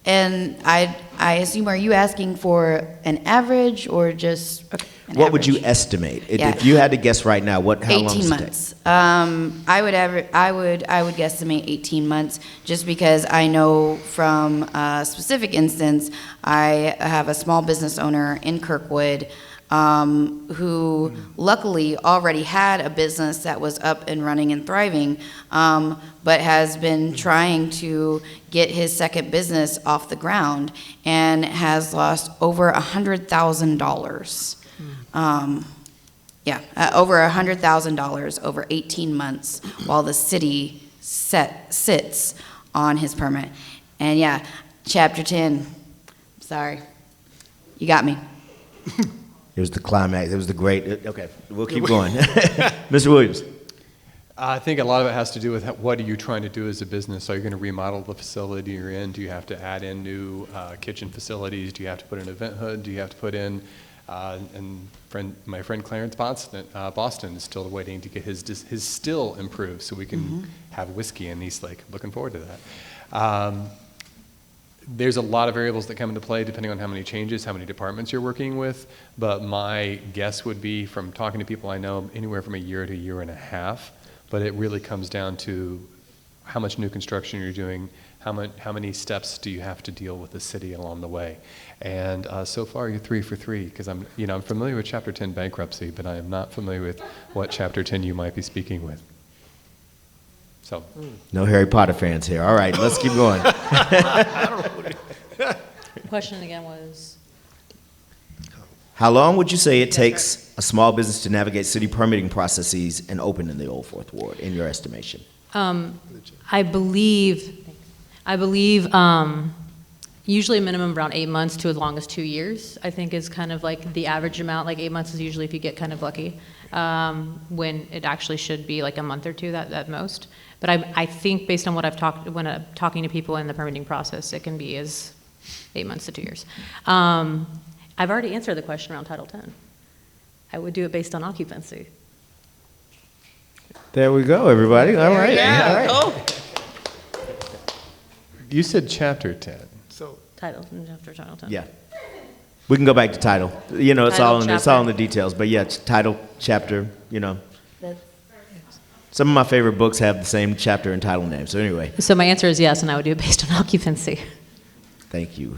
and I assume, are you asking for an average or just an What would you average? estimate? Yeah. If you had to guess right now, how long 18 does it months. I would guesstimate 18 months, just because I know from a specific instance, I have a small business owner in Kirkwood who luckily already had a business that was up and running and thriving, but has been trying to get his second business off the ground and has lost over $100,000. Over $100,000 over 18 months while the city sits on his permit. And yeah, Chapter 10, sorry, you got me. It was the climax. It was the great. Okay, we'll keep going. Mr. Williams. I think a lot of it has to do with what are you trying to do as a business. Are you going to remodel the facility you're in? Do you have to add in new kitchen facilities? Do you have to put in an event hood? Do you have to put in, my friend Clarence Boston is still waiting to get his still improved so we can have whiskey in East Lake. Looking forward to that. There's a lot of variables that come into play depending on how many changes, how many departments you're working with, but my guess would be, from talking to people I know, anywhere from a year to a year and a half, but it really comes down to how much new construction you're doing, how many steps do you have to deal with the city along the way. And so far you're 3 for 3, because I'm familiar with Chapter 10 bankruptcy, but I am not familiar with what Chapter 10 you might be speaking with. So. No Harry Potter fans here. All right, let's keep going. The question again was? How long would you say it takes a small business to navigate city permitting processes and open in the Old Fourth Ward, in your estimation? I believe usually a minimum around 8 months to as long as 2 years, I think, is kind of like the average amount. Like 8 months is usually if you get kind of lucky, when it actually should be like a month or two at most. But I think based on what I've talked, when talking to people in the permitting process, it can be as 8 months to 2 years. I've already answered the question around Title 10. I would do it based on occupancy. There we go, everybody. All right. Yeah. All right. Oh. You said Chapter 10. Title, after Title 10. Yeah. We can go back to title. It's Title, all in the details. But yeah, it's title, chapter, Some of my favorite books have the same chapter and title name. So anyway. So my answer is yes, and I would do it based on occupancy. Thank you.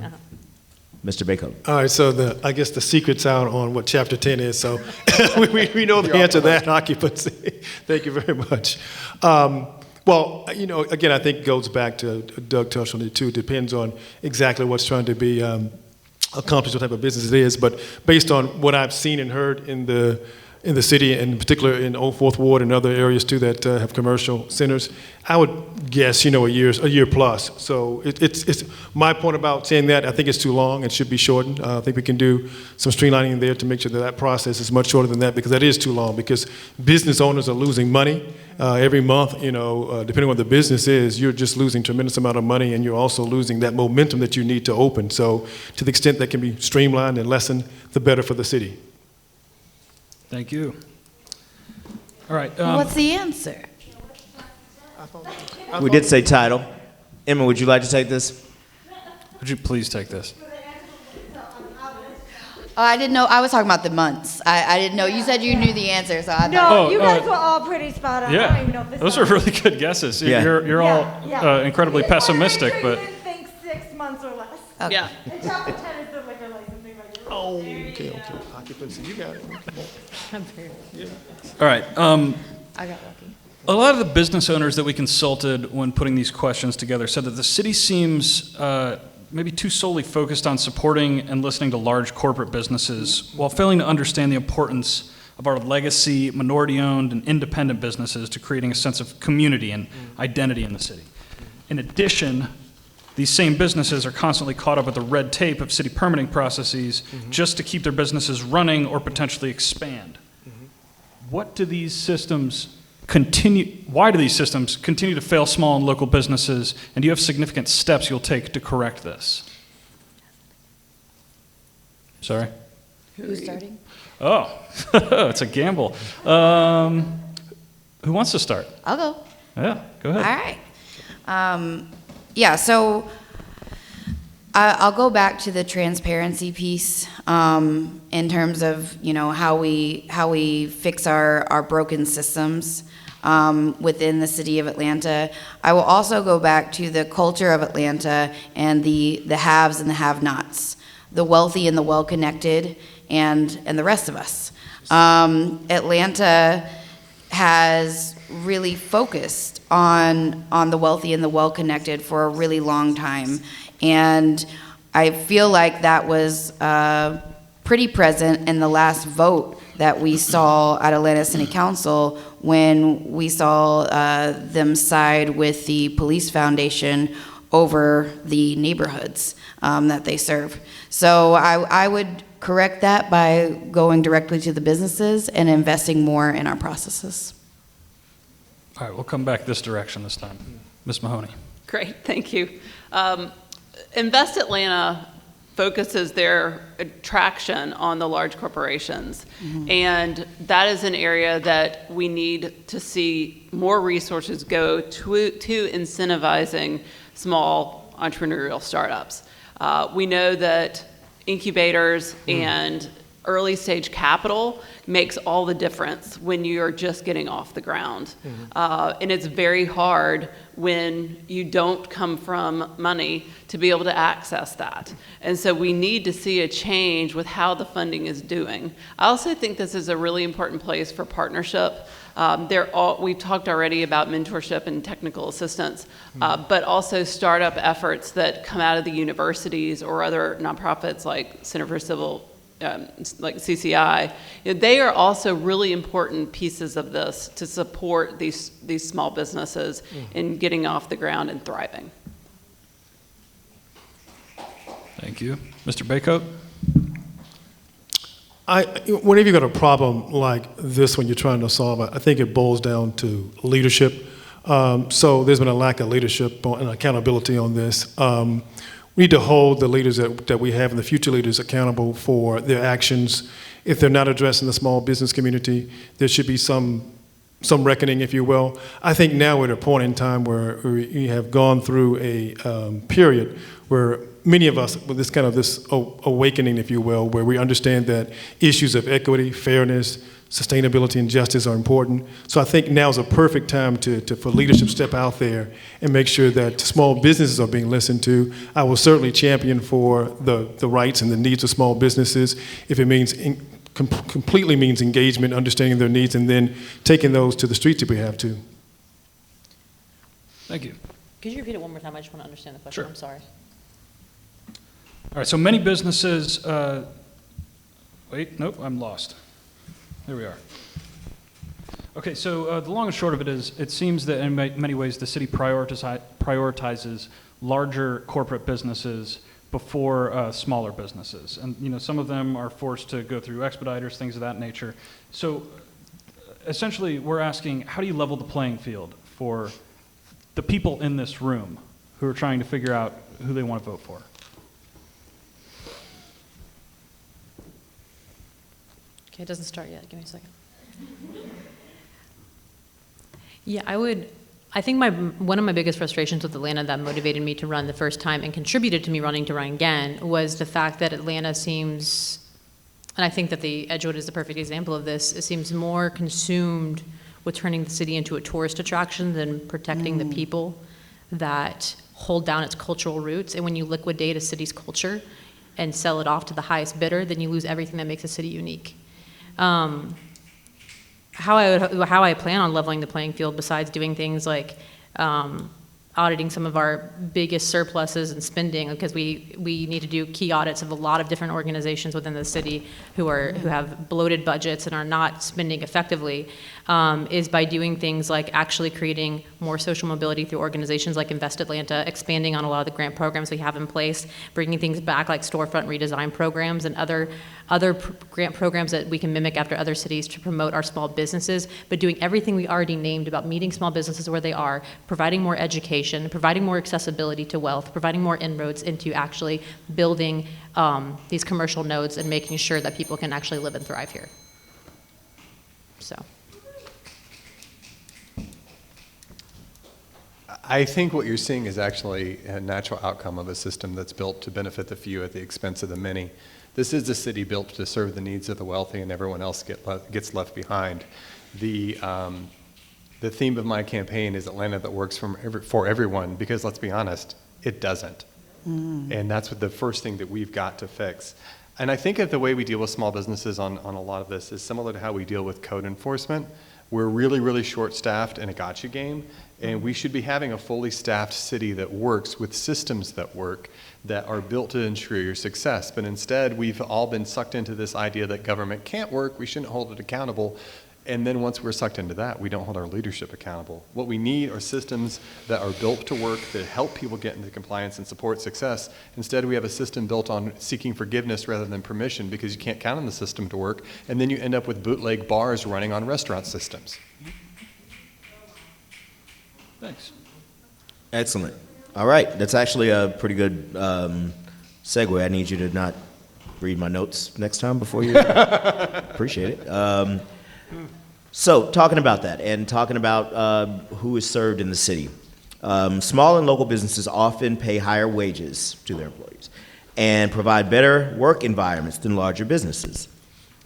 Mr. Bacon. All right, so I guess the secret's out on what Chapter 10 is, so we know the answer to that, occupancy. Thank you very much. Well, again, I think it goes back to Doug touched on it too. It depends on exactly what's trying to be accomplished, what type of business it is. But based on what I've seen and heard in the city, and in particular in Old Fourth Ward and other areas too that have commercial centers, I would guess a year plus. So it's my point about saying that. I think it's too long. It should be shortened. I think we can do some streamlining there to make sure that process is much shorter than that, because that is too long. Because business owners are losing money every month. Depending on what the business is, you're just losing tremendous amount of money, and you're also losing that momentum that you need to open. So to the extent that can be streamlined and lessened, the better for the city. Thank you. All right. What's the answer? We did say title. Emma, would you like to take this? Would you please take this? Oh, I didn't know. I was talking about the months. I didn't know. You said you knew the answer, so I No, thought. you guys were all pretty spot on. I don't even know if Yeah, this those are really good guesses. Yeah. You're all incredibly I just wanted to pessimistic, make sure but you didn't think 6 months or less. Okay. Yeah. And chapter 10 is the liquor licensing regulation. Oh, okay. Occupancy, you got it. all right. I got lucky. A lot of the business owners that we consulted when putting these questions together said that the city seems maybe too solely focused on supporting and listening to large corporate businesses while failing to understand the importance of our legacy, minority-owned, and independent businesses to creating a sense of community and identity in the city. In addition, these same businesses are constantly caught up with the red tape of city permitting processes just to keep their businesses running or potentially expand. What do these systems why do these systems continue to fail small and local businesses, and do you have significant steps you'll take to correct this? Sorry? Who's starting? Oh, it's a gamble. Who wants to start? I'll go. Yeah, go All ahead. right. Yeah, so I'll go back to the transparency piece in terms of, how we fix our broken systems within the city of Atlanta. I will also go back to the culture of Atlanta and the haves and the have-nots, the wealthy and the well-connected, and the rest of us. Atlanta has really focused on the wealthy and the well-connected for a really long time. And I feel like that was pretty present in the last vote that we saw at Atlanta City Council when we saw them side with the police foundation over the neighborhoods that they serve. So I would correct that by going directly to the businesses and investing more in our processes. All right, we'll come back this direction this time. Ms. Mahoney. Great, thank you. Invest Atlanta focuses their attraction on the large corporations. And that is an area that we need to see more resources go to incentivizing small entrepreneurial startups. We know that incubators and early stage capital makes all the difference when you're just getting off the ground. And it's very hard when you don't come from money to be able to access that. And so we need to see a change with how the funding is doing. I also think this is a really important place for partnership. We've talked already about mentorship and technical assistance, but also startup efforts that come out of the universities or other nonprofits like Center for Civil like CCI, they are also really important pieces of this to support these small businesses in getting off the ground and thriving. Thank you. Mr. Baycoat? Whenever you've got a problem like this, when you're trying to solve it, I think it boils down to leadership. So there's been a lack of leadership and accountability on this. We need to hold the leaders that we have and the future leaders accountable for their actions. If they're not addressing the small business community, there should be some reckoning, if you will. I think now we're at a point in time where we have gone through a period where many of us, with this awakening, if you will, where we understand that issues of equity, fairness, sustainability, and justice are important. So I think now is a perfect time for leadership to step out there and make sure that small businesses are being listened to. I will certainly champion for the rights and the needs of small businesses if it means completely means engagement, understanding their needs, and then taking those to the streets if we have to. Thank you. Could you repeat it one more time? I just want to understand the question. Sure. I'm sorry. All right, so many businesses, wait, nope, I'm lost. There we are. Okay, so the long and short of it is, it seems that in many ways the city prioritizes larger corporate businesses before smaller businesses. And some of them are forced to go through expediters, things of that nature. So essentially we're asking, how do you level the playing field for the people in this room who are trying to figure out who they want to vote for? Okay, it doesn't start yet. Give me a second. Yeah, I think one of my biggest frustrations with Atlanta that motivated me to run the first time and contributed to me running to run again was the fact that Atlanta seems And I think that the Edgewood is the perfect example of this. It seems more consumed with turning the city into a tourist attraction than protecting the people that hold down its cultural roots. And when you liquidate a city's culture and sell it off to the highest bidder, then you lose everything that makes a city unique. How I plan on leveling the playing field, besides doing things like auditing some of our biggest surpluses and spending, because we need to do key audits of a lot of different organizations within the city who have bloated budgets and are not spending effectively, is by doing things like actually creating more social mobility through organizations like Invest Atlanta, expanding on a lot of the grant programs we have in place, bringing things back like storefront redesign programs and other grant programs that we can mimic after other cities to promote our small businesses, but doing everything we already named about meeting small businesses where they are, providing more education, providing more accessibility to wealth, providing more inroads into actually building these commercial nodes and making sure that people can actually live and thrive here. So. I think what you're seeing is actually a natural outcome of a system that's built to benefit the few at the expense of the many. This is a city built to serve the needs of the wealthy, and everyone else gets left behind. The theme of my campaign is Atlanta that works for everyone, because let's be honest, it doesn't. And that's what the first thing that we've got to fix. And I think that the way we deal with small businesses on a lot of this is similar to how we deal with code enforcement. We're really, really short-staffed in a gotcha game, and we should be having a fully staffed city that works with systems that work, that are built to ensure your success. But instead, we've all been sucked into this idea that government can't work, we shouldn't hold it accountable, and then once we're sucked into that, we don't hold our leadership accountable. What we need are systems that are built to work, that help people get into compliance and support success. Instead, we have a system built on seeking forgiveness rather than permission, because you can't count on the system to work, and then you end up with bootleg bars running on restaurant systems. Thanks. Excellent. All right, that's actually a pretty good segue. I need you to not read my notes next time before you. Appreciate it. So talking about that and talking about who is served in the city, small and local businesses often pay higher wages to their employees and provide better work environments than larger businesses.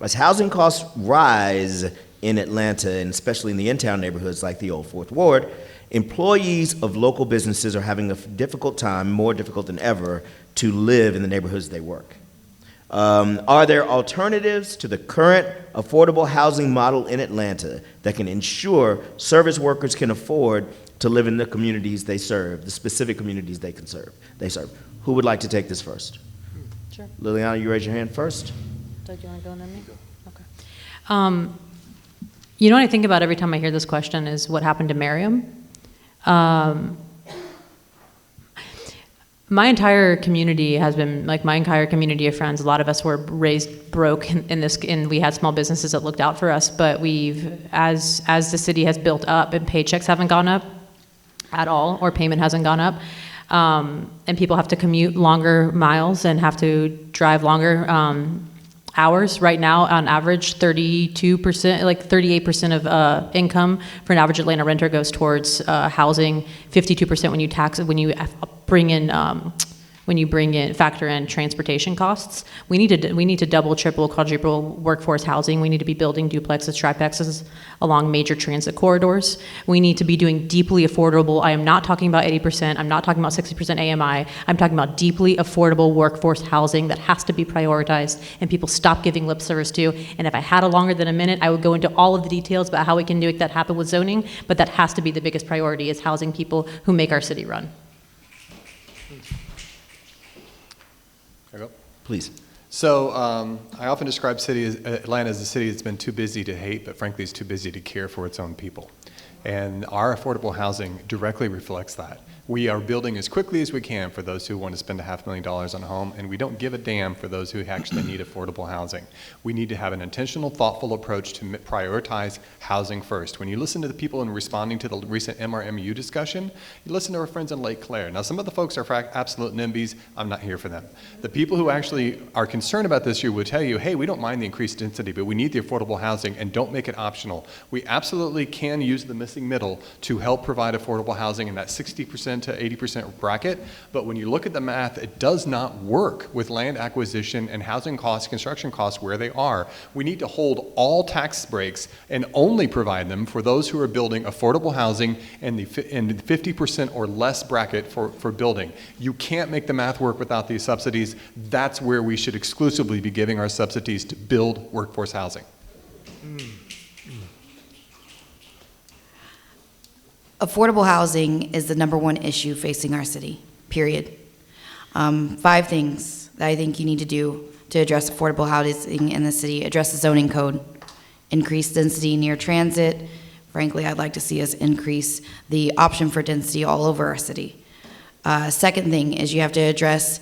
As housing costs rise in Atlanta, and especially in the in-town neighborhoods like the Old Fourth Ward, employees of local businesses are having a difficult time, more difficult than ever, to live in the neighborhoods they work. Are there alternatives to the current affordable housing model in Atlanta that can ensure service workers can afford to live in the communities they serve, the specific communities they serve? Who would like to take this first? Sure. Liliana, you raise your hand first. Doug, do you want to go and then me? Okay. You know what I think about every time I hear this question is what happened to Miriam. My entire community has been, like my entire community of friends, a lot of us were raised broke and we had small businesses that looked out for us, but as the city has built up and paychecks haven't gone up at all, or payment hasn't gone up, and people have to commute longer miles and have to drive longer hours. Right now, on average, 32%, like 38% of income for an average Atlanta renter goes towards housing. 52% when you factor in transportation costs. We need to double, triple, quadruple workforce housing. We need to be building duplexes, triplexes along major transit corridors. We need to be doing deeply affordable. I am not talking about 80%. I'm not talking about 60% AMI. I'm talking about deeply affordable workforce housing that has to be prioritized and people stop giving lip service to. And if I had a longer than a minute, I would go into all of the details about how we can make that happen with zoning, but that has to be the biggest priority, is housing people who make our city run. Please. So I often describe Atlanta as a city that's been too busy to hate, but frankly is too busy to care for its own people. And our affordable housing directly reflects that. We are building as quickly as we can for those who want to spend $500,000 on a home, and we don't give a damn for those who actually need affordable housing. We need to have an intentional, thoughtful approach to prioritize housing first. When you listen to the people in responding to the recent MRMU discussion, you listen to our friends in Lake Claire. Now, some of the folks are absolute NIMBYs. I'm not here for them. The people who actually are concerned about this year would tell you, hey, we don't mind the increased density, but we need the affordable housing, and don't make it optional. We absolutely can use the missing middle to help provide affordable housing in that 60% to 80% bracket, but when you look at the math, it does not work with land acquisition and housing costs, construction costs where they are. We need to hold all tax breaks and only provide them for those who are building affordable housing in the 50% or less bracket for building. You can't make the math work without these subsidies. That's where we should exclusively be giving our subsidies to build workforce housing. Affordable housing is the #1 issue facing our city, period. 5 things that I think you need to do to address affordable housing in the city. Address the zoning code, increase density near transit. Frankly, I'd like to see us increase the option for density all over our city. Second thing is you have to address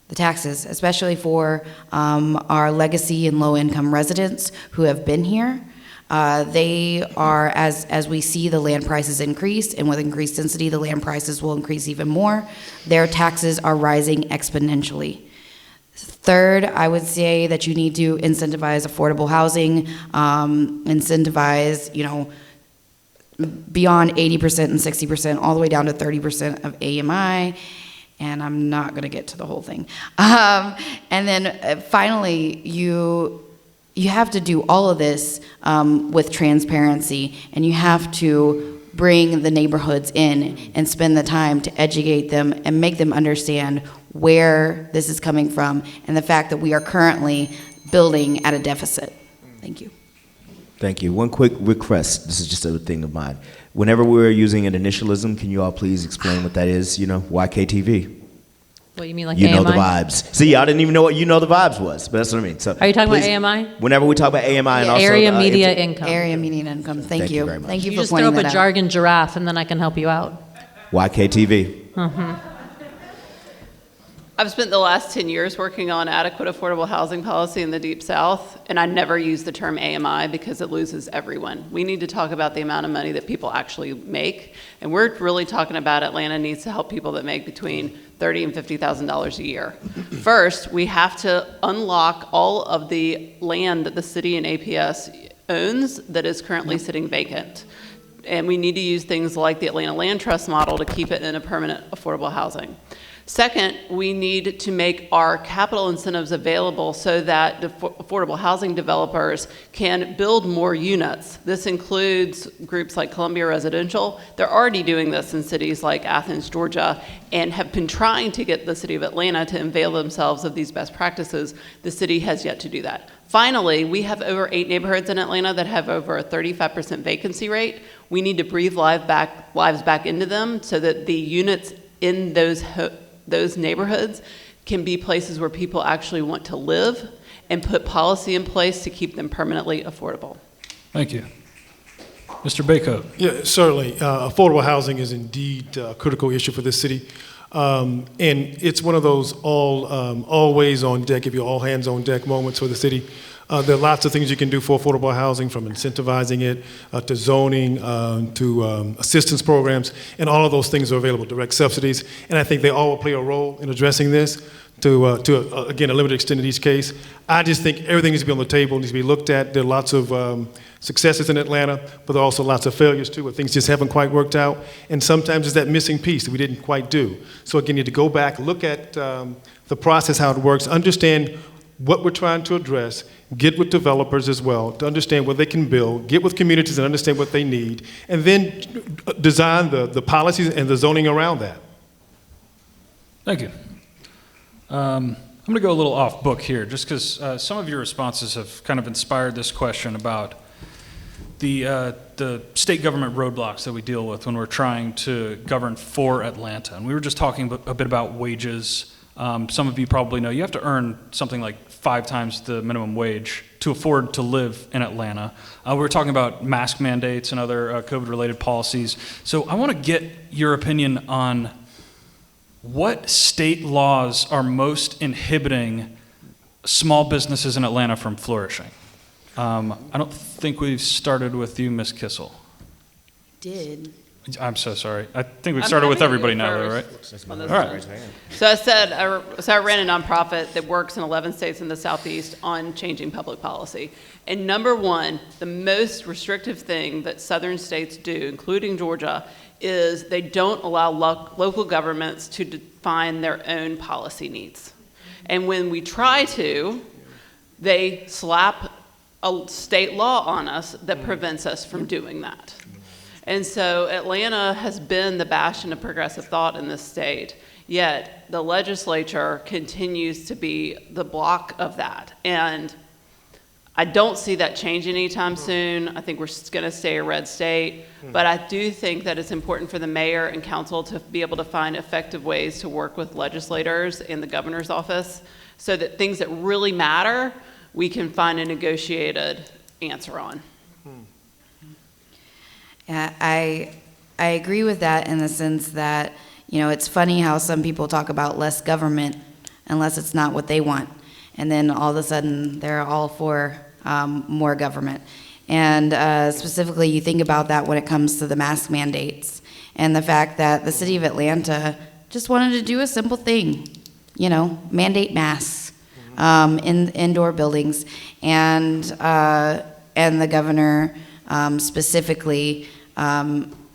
the taxes, especially for our legacy and low-income residents who have been here. They are, as we see the land prices increase, and with increased density, the land prices will increase even more. Their taxes are rising exponentially. Third, I would say that you need to incentivize affordable housing, incentivize, beyond 80% and 60%, all the way down to 30% of AMI. And I'm not going to get to the whole thing. And then finally, you have to do all of this with transparency, and you have to bring the neighborhoods in and spend the time to educate them and make them understand where this is coming from and the fact that we are currently building at a deficit. Thank you. Thank you. One quick request. This is just a thing of mine. Whenever we're using an initialism, can you all please explain what that is? YKTV. What, you mean like You AMI? know the vibes. See, I didn't even know what you know the vibes was, but that's what I mean. So, Are you talking please, about AMI? Whenever we talk about AMI and also Area Media Income. Area median income. Thank you. very much. Thank you You for just throw pointing up a that out. jargon giraffe, and then I can help you out. YKTV. I've spent the last 10 years working on adequate affordable housing policy in the Deep South, and I never use the term AMI because it loses everyone. We need to talk about the amount of money that people actually make, and we're really talking about Atlanta needs to help people that make between $30,000 and $50,000 a year. First, we have to unlock all of the land that the city and APS owns that is currently sitting vacant. And we need to use things like the Atlanta Land Trust model to keep it in a permanent affordable housing. Second, we need to make our capital incentives available so that affordable housing developers can build more units. This includes groups like Columbia Residential. They're already doing this in cities like Athens, Georgia, and have been trying to get the city of Atlanta to avail themselves of these best practices. The city has yet to do that. Finally, we have over 8 neighborhoods in Atlanta that have over a 35% vacancy rate. We need to breathe lives back into them so that the units in those neighborhoods can be places where people actually want to live, and put policy in place to keep them permanently affordable. Thank you. Mr. Baycoat. Yeah, certainly. Affordable housing is indeed a critical issue for this city. And it's one of those always on deck, if you all hands on deck moments for the city. There are lots of things you can do for affordable housing, from incentivizing it to zoning to assistance programs, and all of those things are available, direct subsidies, and I think they all will play a role in addressing this to again, a limited extent in each case. I just think everything needs to be on the table, needs to be looked at. There are lots of successes in Atlanta, but there are also lots of failures too, where things just haven't quite worked out, and sometimes it's that missing piece that we didn't quite do. So again, you need to go back, look at the process, how it works, understand what we're trying to address, get with developers as well to understand what they can build, get with communities and understand what they need, and then design the policies and the zoning around that. Thank you. I'm going to go a little off book here, just because some of your responses have kind of inspired this question about the state government roadblocks that we deal with when we're trying to govern for Atlanta. And we were just talking a bit about wages. Some of you probably know you have to earn something like 5 times the minimum wage to afford to live in Atlanta. We were talking about mask mandates and other COVID-related policies. So I want to get your opinion on what state laws are most inhibiting small businesses in Atlanta from flourishing. I don't think we've started with you, Ms. Kissel. Did. I'm so sorry. I think we've I'm started with happy to everybody go now, though, right? first on this All one. right. So I ran a nonprofit that works in 11 states in the Southeast on changing public policy. And number one, the most restrictive thing that southern states do, including Georgia, is they don't allow local governments to define their own policy needs. And when we try to, they slap a state law on us that prevents us from doing that. And so Atlanta has been the bastion of progressive thought in this state, yet the legislature continues to be the block of that. And I don't see that changing anytime soon. I think we're going to stay a red state. But I do think that it's important for the mayor and council to be able to find effective ways to work with legislators in the governor's office so that things that really matter, we can find a negotiated answer on. Yeah, I agree with that in the sense that, you know, it's funny how some people talk about less government unless it's not what they want. And then all of a sudden, they're all for more government. And specifically, you think about that when it comes to the mask mandates and the fact that the city of Atlanta just wanted to do a simple thing, you know, mandate masks in indoor buildings. And the governor specifically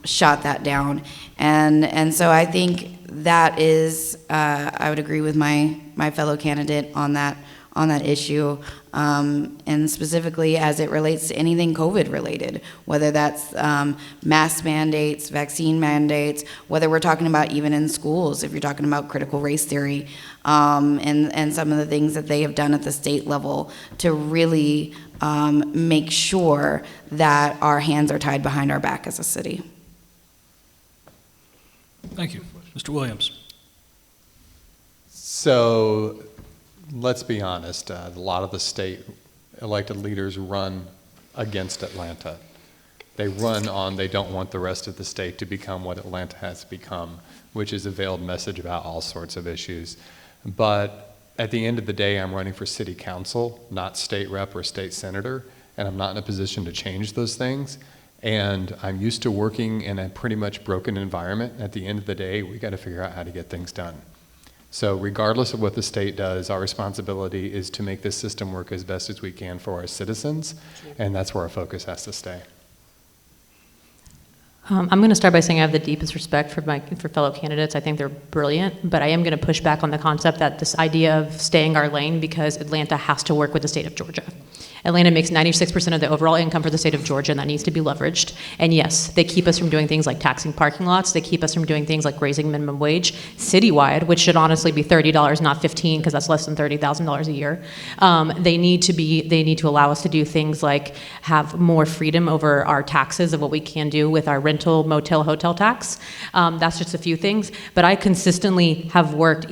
shot that down. And so I think that is, I would agree with my fellow candidate on that issue, and specifically as it relates to anything COVID related, whether that's mask mandates, vaccine mandates, whether we're talking about even in schools, if you're talking about critical race theory, and some of the things that they have done at the state level to really make sure that our hands are tied behind our back as a city. Thank you. Mr. Williams. So let's be honest, a lot of the state elected leaders run against Atlanta. They run on they don't want the rest of the state to become what Atlanta has become, which is a veiled message about all sorts of issues. But at the end of the day, I'm running for city council, not state rep or state senator, and I'm not in a position to change those things. And I'm used to working in a pretty much broken environment. At the end of the day, we got to figure out how to get things done. So regardless of what the state does, our responsibility is to make this system work as best as we can for our citizens, and that's where our focus has to stay. I'm going to start by saying I have the deepest respect for fellow candidates. I think they're brilliant, but I am going to push back on the concept that this idea of staying our lane because Atlanta has to work with the state of Georgia. Atlanta makes 96% of the overall income for the state of Georgia, and that needs to be leveraged. And yes, they keep us from doing things like taxing parking lots. They keep us from doing things like raising minimum wage citywide, which should honestly be $30, not $15, because that's less than $30,000 a year. They need to allow us to do things like have more freedom over our taxes of what we can do with our rental, motel, hotel tax. That's just a few things. But I consistently have worked.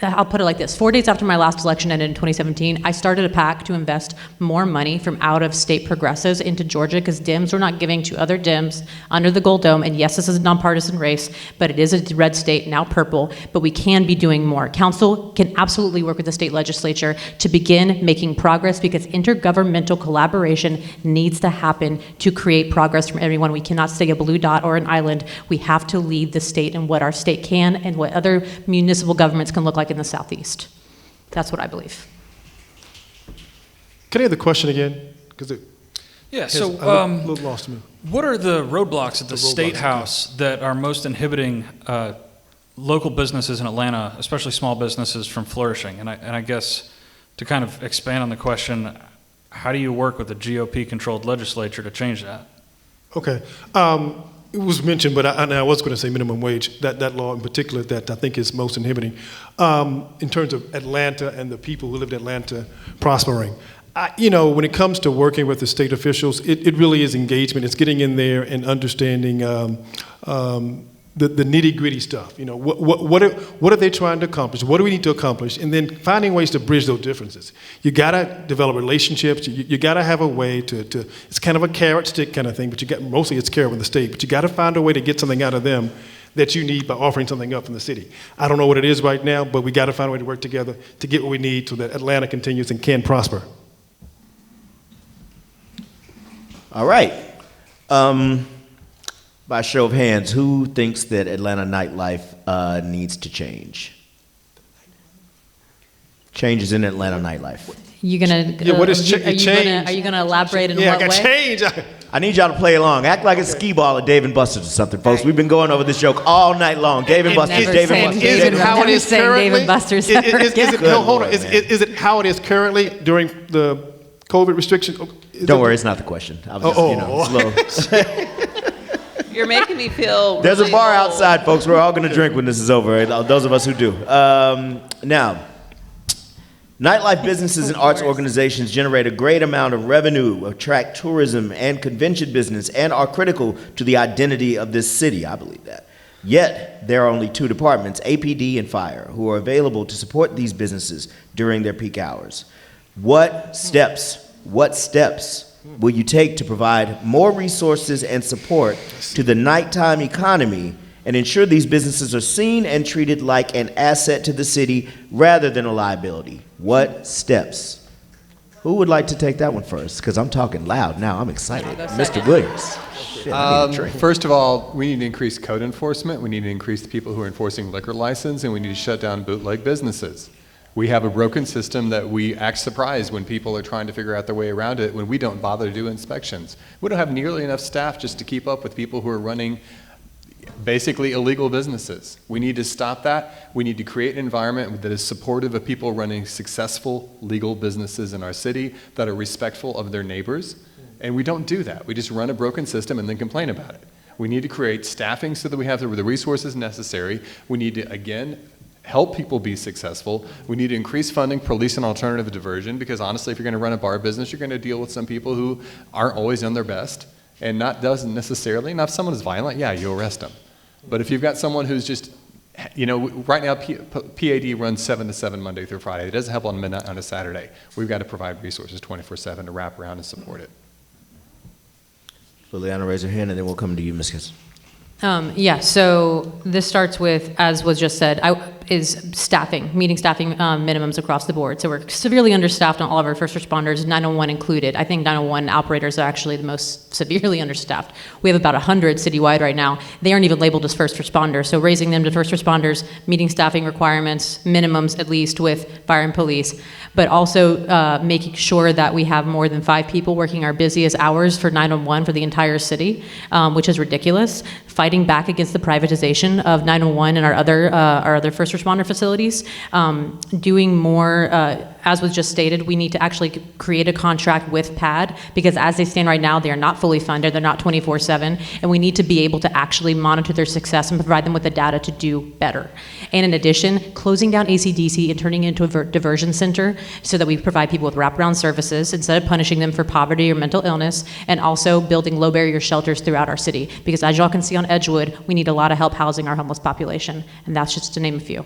I'll put it like this. 4 days after my last election ended in 2017, I started a PAC to invest more money from out-of-state progressives into Georgia because Dems were not giving to other Dems under the Gold Dome. And yes, this is a nonpartisan race, but it is a red state, now purple, but we can be doing more. Council can absolutely work with the state legislature to begin making progress because intergovernmental collaboration needs to happen to create progress from everyone. We cannot stay a blue dot or an island. We have to lead the state in what our state can and what other municipal governments can look like in the Southeast. That's what I believe. Can I have the question again? Because Yeah, so a little lost to me. what are the roadblocks at the State House that are most inhibiting local businesses in Atlanta, especially small businesses, from flourishing? And I guess to kind of expand on the question, how do you work with a GOP-controlled legislature to change that? Okay. It was mentioned, but I was going to say minimum wage, that law in particular that I think is most inhibiting. In terms of Atlanta and the people who live in Atlanta prospering, when it comes to working with the state officials, it really is engagement. It's getting in there and understanding the nitty-gritty stuff. What are they trying to accomplish? What do we need to accomplish? And then finding ways to bridge those differences. You got to develop relationships. You got to have a way to. It's kind of a carrot stick kind of thing, but mostly it's carrot with the state. But you got to find a way to get something out of them that you need by offering something up in the city. I don't know what it is right now, but we got to find a way to work together to get what we need so that Atlanta continues and can prosper. All right. By show of hands, who thinks that Atlanta nightlife needs to change? Changes in Atlanta nightlife. You gonna? Yeah, what is Are you gonna elaborate in what way? change. I need y'all to play along. Act like it's skee ball at Dave and Buster's or something, folks. We've been going over this joke all night long. Dave and Buster's, Never Dave saying and Buster's. Is Dave it and how Buster's. it is saying currently? Dave and Buster's Is ever again. it, no, hold on. Lord, Is it how it is currently during the COVID restriction? Don't worry, it's not the question. I was just, it's a little. You're making me feel. There's a really bar old. outside, folks. We're all going to drink when this is over. Those of us who do. Now, nightlife businesses and arts organizations generate a great amount of revenue, attract tourism and convention business, and are critical to the identity of this city. I believe that. Yet, there are only two departments, APD and Fire, who are available to support these businesses during their peak hours. What steps will you take to provide more resources and support to the nighttime economy and ensure these businesses are seen and treated like an asset to the city rather than a liability? What steps? Who would like to take that one first? Because I'm talking loud now. I'm excited. Mr. Williams. Shit, I need a drink. First of all, we need to increase code enforcement. We need to increase the people who are enforcing liquor license, and we need to shut down bootleg businesses. We have a broken system that we act surprised when people are trying to figure out their way around it when we don't bother to do inspections. We don't have nearly enough staff just to keep up with people who are running basically illegal businesses. We need to stop that. We need to create an environment that is supportive of people running successful legal businesses in our city that are respectful of their neighbors. And we don't do that. We just run a broken system and then complain about it. We need to create staffing so that we have the resources necessary. We need to, again, help people be successful. We need to increase funding, police and alternative diversion, because honestly, if you're going to run a bar business, you're going to deal with some people who aren't always on their best, and doesn't necessarily. Now, if someone is violent, yeah, you arrest them. But if you've got someone who's just, right now, PAD runs 7 to 7 Monday through Friday. It doesn't help on midnight on a Saturday. We've got to provide resources 24/7 to wrap around and support it. Liliana, raise your hand, and then we'll come to you, Ms. Kiss. Yeah, so this starts with, as was just said, is staffing, meeting staffing minimums across the board. So we're severely understaffed on all of our first responders, 911 included. I think 911 operators are actually the most severely understaffed. We have about 100 citywide right now. They aren't even labeled as first responders. So raising them to first responders, meeting staffing requirements, minimums at least with fire and police, but also making sure that we have more than 5 people working our busiest hours for 911 for the entire city, which is ridiculous. Fighting back against the privatization of 911 and our other first responder facilities, doing more, as was just stated, we need to actually create a contract with PAD, because as they stand right now, they are not fully funded, they're not 24/7, and we need to be able to actually monitor their success and provide them with the data to do better. And in addition, closing down ACDC and turning it into a diversion center so that we provide people with wraparound services instead of punishing them for poverty or mental illness, and also building low barrier shelters throughout our city, because as y'all can see on Edgewood, we need a lot of help housing our homeless population, and that's just to name a few.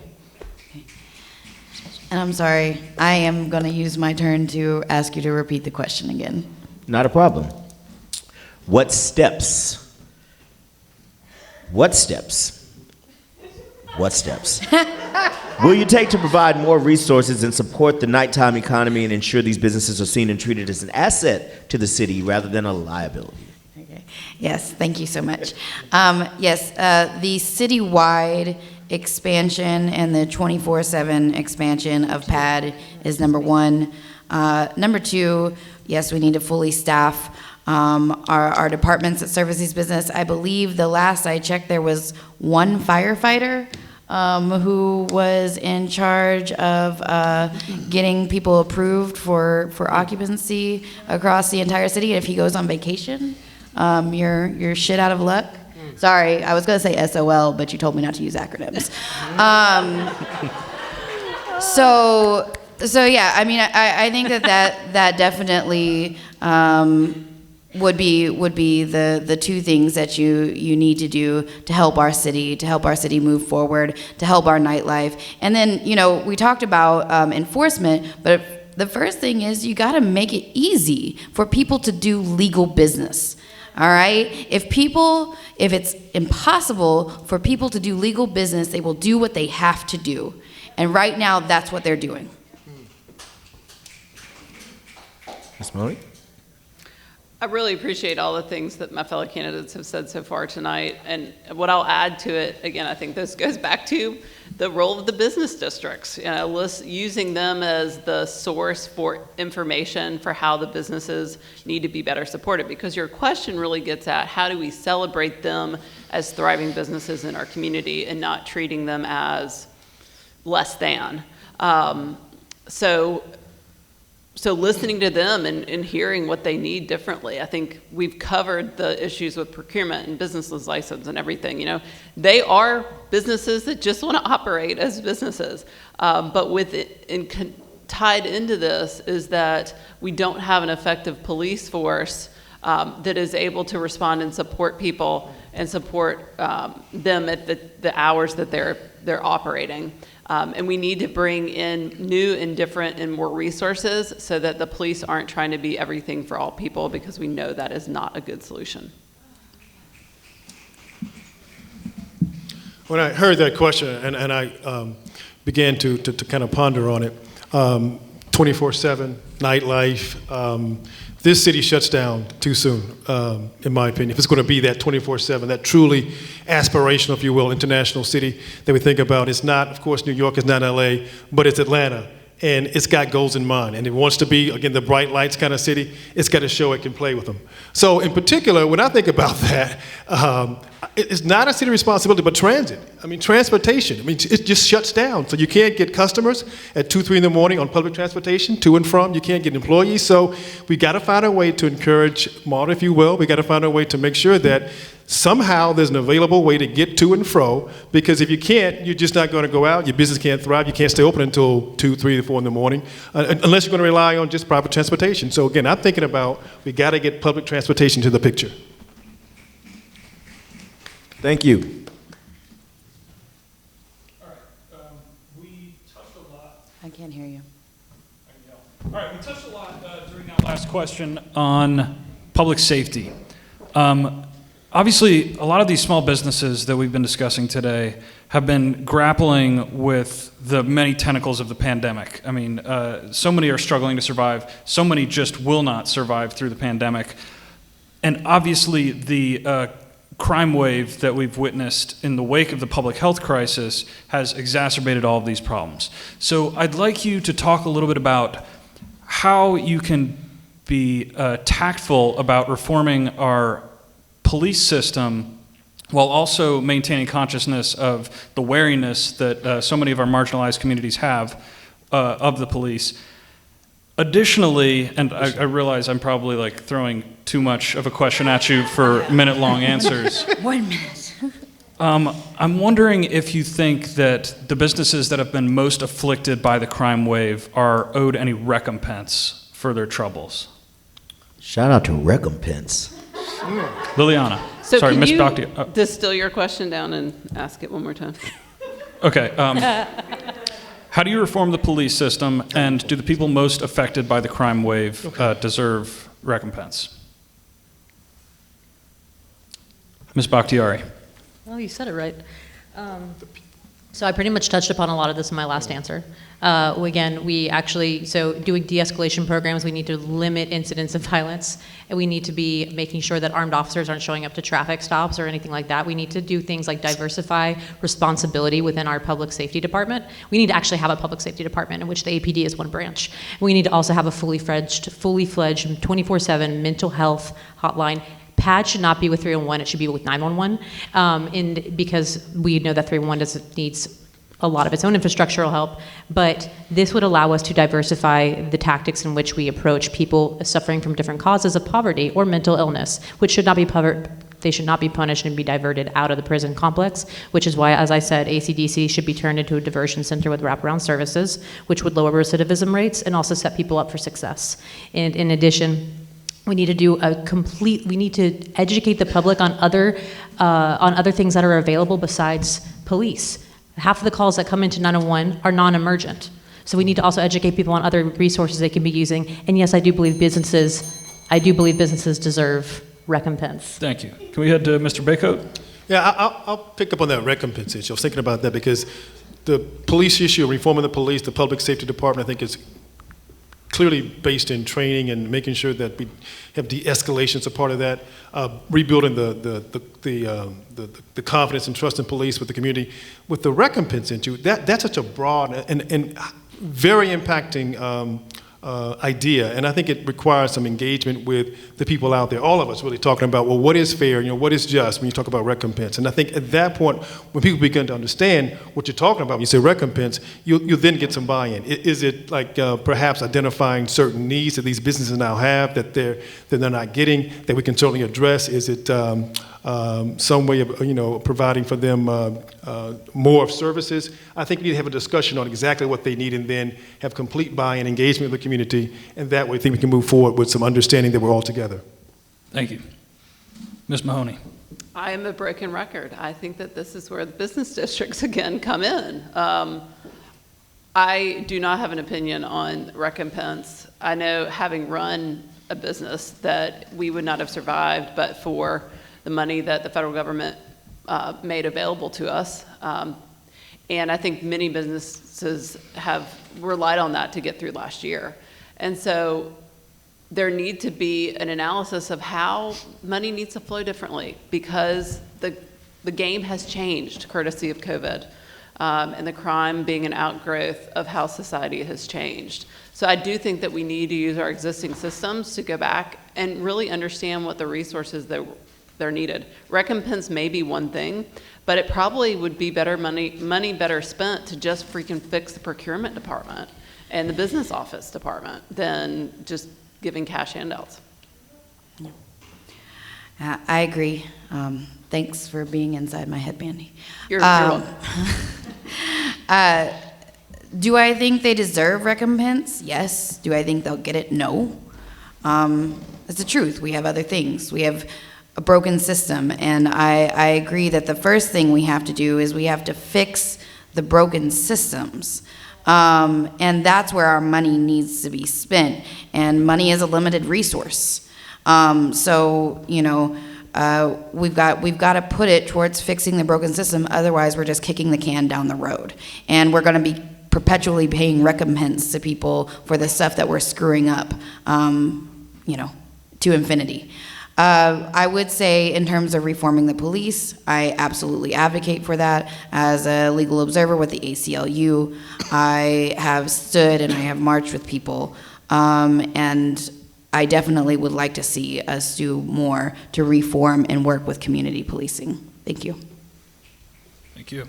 And I'm sorry, I am going to use my turn to ask you to repeat the question again. Not a problem. What steps will you take to provide more resources and support the nighttime economy and ensure these businesses are seen and treated as an asset to the city rather than a liability? Okay. Yes, thank you so much. Yes, the citywide expansion and the 24/7 expansion of PAD is number one. Number two, yes, we need to fully staff our departments that service these business. I believe the last I checked, there was one firefighter who was in charge of getting people approved for occupancy across the entire city. If he goes on vacation, you're shit out of luck. Sorry, I was going to say SOL, but you told me not to use acronyms. So yeah, I mean, I think that definitely would be the two things that you need to do to help our city move forward, to help our nightlife. And then, we talked about enforcement, but the first thing is you got to make it easy for people to do legal business. All right? If it's impossible for people to do legal business, they will do what they have to do. And right now, that's what they're doing. Ms. Modi? I really appreciate all the things that my fellow candidates have said so far tonight. And what I'll add to it, again, I think this goes back to the role of the business districts, using them as the source for information for how the businesses need to be better supported. Because your question really gets at how do we celebrate them as thriving businesses in our community and not treating them as less than. So listening to them and hearing what they need differently. I think we've covered the issues with procurement and business license and everything. They are businesses that just want to operate as businesses. But with it tied into this is that we don't have an effective police force that is able to respond and support people and support them at the hours that they're operating. And we need to bring in new and different and more resources so that the police aren't trying to be everything for all people, because we know that is not a good solution. When I heard that question and I began to kind of ponder on it, 24/7, nightlife, this city shuts down too soon, in my opinion. If it's going to be that 24/7, that truly aspirational, if you will, international city that we think about, it's not, of course, New York is not LA, but it's Atlanta. And it's got goals in mind. And it wants to be, again, the bright lights kind of city. It's got to show it can play with them. So in particular, when I think about that, it's not a city responsibility, but transit. I mean, transportation. I mean, it just shuts down. So you can't get customers at 2, 3 in the morning on public transportation, to and from. You can't get employees. So we got to find a way to encourage model, if you will. We got to find a way to make sure that somehow there's an available way to get to and fro, because if you can't, you're just not going to go out. Your business can't thrive. You can't stay open until 2, 3, 4 in the morning, unless you're going to rely on just private transportation. So again, I'm thinking about we got to get public transportation to the picture. Thank you. All right, we touched a lot. I can't hear you. All right, we touched a lot during that last question on public safety. Obviously, a lot of these small businesses that we've been discussing today have been grappling with the many tentacles of the pandemic. I mean, so many are struggling to survive. So many just will not survive through the pandemic. And obviously, the crime wave that we've witnessed in the wake of the public health crisis has exacerbated all of these problems. So I'd like you to talk a little bit about how you can be tactful about reforming our police system while also maintaining consciousness of the wariness that so many of our marginalized communities have of the police. Additionally, and I realize I'm probably like throwing too much of a question at you for minute-long answers. 1 minute. I'm wondering if you think that the businesses that have been most afflicted by the crime wave are owed any recompense for their troubles. Shout out to recompense. Liliana. So Sorry, can Ms. you Bhakti. distill your question down and ask it one more time? Okay. How do you reform the police system, and do the people most affected by the crime wave deserve recompense? Ms. Bakhtiari. Well, you said it right. So I pretty much touched upon a lot of this in my last answer. Again, so doing de-escalation programs, we need to limit incidents of violence, and we need to be making sure that armed officers aren't showing up to traffic stops or anything like that. We need to do things like diversify responsibility within our public safety department. We need to actually have a public safety department in which the APD is one branch. We need to also have a fully fledged 24/7 mental health hotline. PAD should not be with 311, it should be with 911, because we know that 311 needs a lot of its own infrastructural help, but this would allow us to diversify the tactics in which we approach people suffering from different causes of poverty or mental illness, which should not be they should not be punished and be diverted out of the prison complex, which is why, as I said, ACDC should be turned into a diversion center with wraparound services, which would lower recidivism rates and also set people up for success. And in addition, we need to we need to educate the public on other things that are available besides police. Half of the calls that come into 911 are non-emergent. So we need to also educate people on other resources they can be using. And yes, I do believe businesses deserve recompense. Thank you. Can we head to Mr. Baycoat? Yeah, I'll pick up on that recompense issue. I was thinking about that because the police issue, reforming the police, the public safety department, I think is clearly based in training and making sure that we have de-escalation as a part of that, rebuilding the confidence and trust in police with the community. With the recompense issue, that's such a broad and very impacting idea, and I think it requires some engagement with the people out there, all of us really talking about, well, what is fair, what is just when you talk about recompense. And I think at that point, when people begin to understand what you're talking about, when you say recompense, you'll then get some buy-in. Is it like perhaps identifying certain needs that these businesses now have that they're not getting, that we can certainly address? Is it some way of providing for them more of services? I think we need to have a discussion on exactly what they need and then have complete buy-in, engagement with the community, and that way I think we can move forward with some understanding that we're all together. Thank you. Ms. Mahoney. I am a broken record. I think that this is where the business districts again come in. I do not have an opinion on recompense. I know, having run a business, that we would not have survived but for the money that the federal government made available to us. And I think many businesses have relied on that to get through last year. And so there need to be an analysis of how money needs to flow differently, because the game has changed courtesy of COVID, and the crime being an outgrowth of how society has changed. So I do think that we need to use our existing systems to go back and really understand what the resources that they're needed. Recompense may be one thing, but it probably would be money better spent to just freaking fix the procurement department and the business office department than just giving cash handouts. I agree. Thanks for being inside my head, Bandy. You're welcome. Do I think they deserve recompense? Yes. Do I think they'll get it? No. It's the truth. We have other things. We have a broken system, and I agree that the first thing we have to do is we have to fix the broken systems. And that's where our money needs to be spent. And money is a limited resource. So, we've got to put it towards fixing the broken system. Otherwise, we're just kicking the can down the road. And we're going to be perpetually paying recompense to people for the stuff that we're screwing up, to infinity. I would say, in terms of reforming the police, I absolutely advocate for that. As a legal observer with the ACLU, I have stood and I have marched with people, and I definitely would like to see us do more to reform and work with community policing. Thank you. Thank you.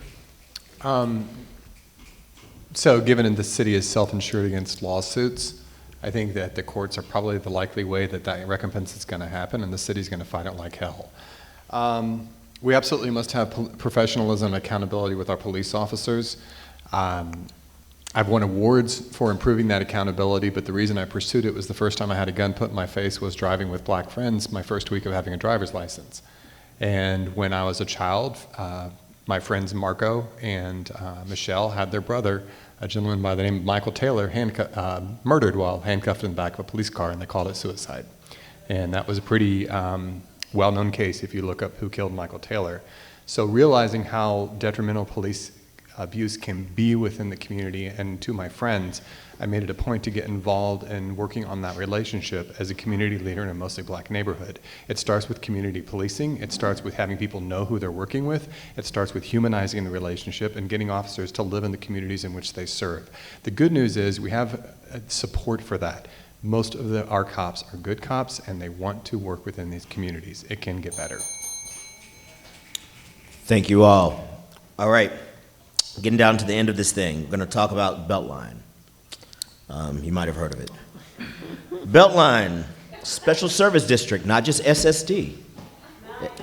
So given the city is self-insured against lawsuits, I think that the courts are probably the likely way that recompense is going to happen, and the city's going to fight it like hell. We absolutely must have professionalism and accountability with our police officers. I've won awards for improving that accountability, but the reason I pursued it was the first time I had a gun put in my face was driving with black friends my first week of having a driver's license. And when I was a child, my friends Marco and Michelle had their brother, a gentleman by the name of Michael Taylor, murdered while handcuffed in the back of a police car, and they called it suicide. And that was a pretty well-known case if you look up who killed Michael Taylor. So realizing how detrimental police abuse can be within the community, and to my friends, I made it a point to get involved in working on that relationship as a community leader in a mostly black neighborhood. It starts with community policing. It starts with having people know who they're working with. It starts with humanizing the relationship and getting officers to live in the communities in which they serve. The good news is we have support for that. Most of our cops are good cops, and they want to work within these communities. It can get better. Thank you all. All right, getting down to the end of this thing, we're going to talk about Beltline. You might have heard of it. Beltline, Special Service District, not just SSD.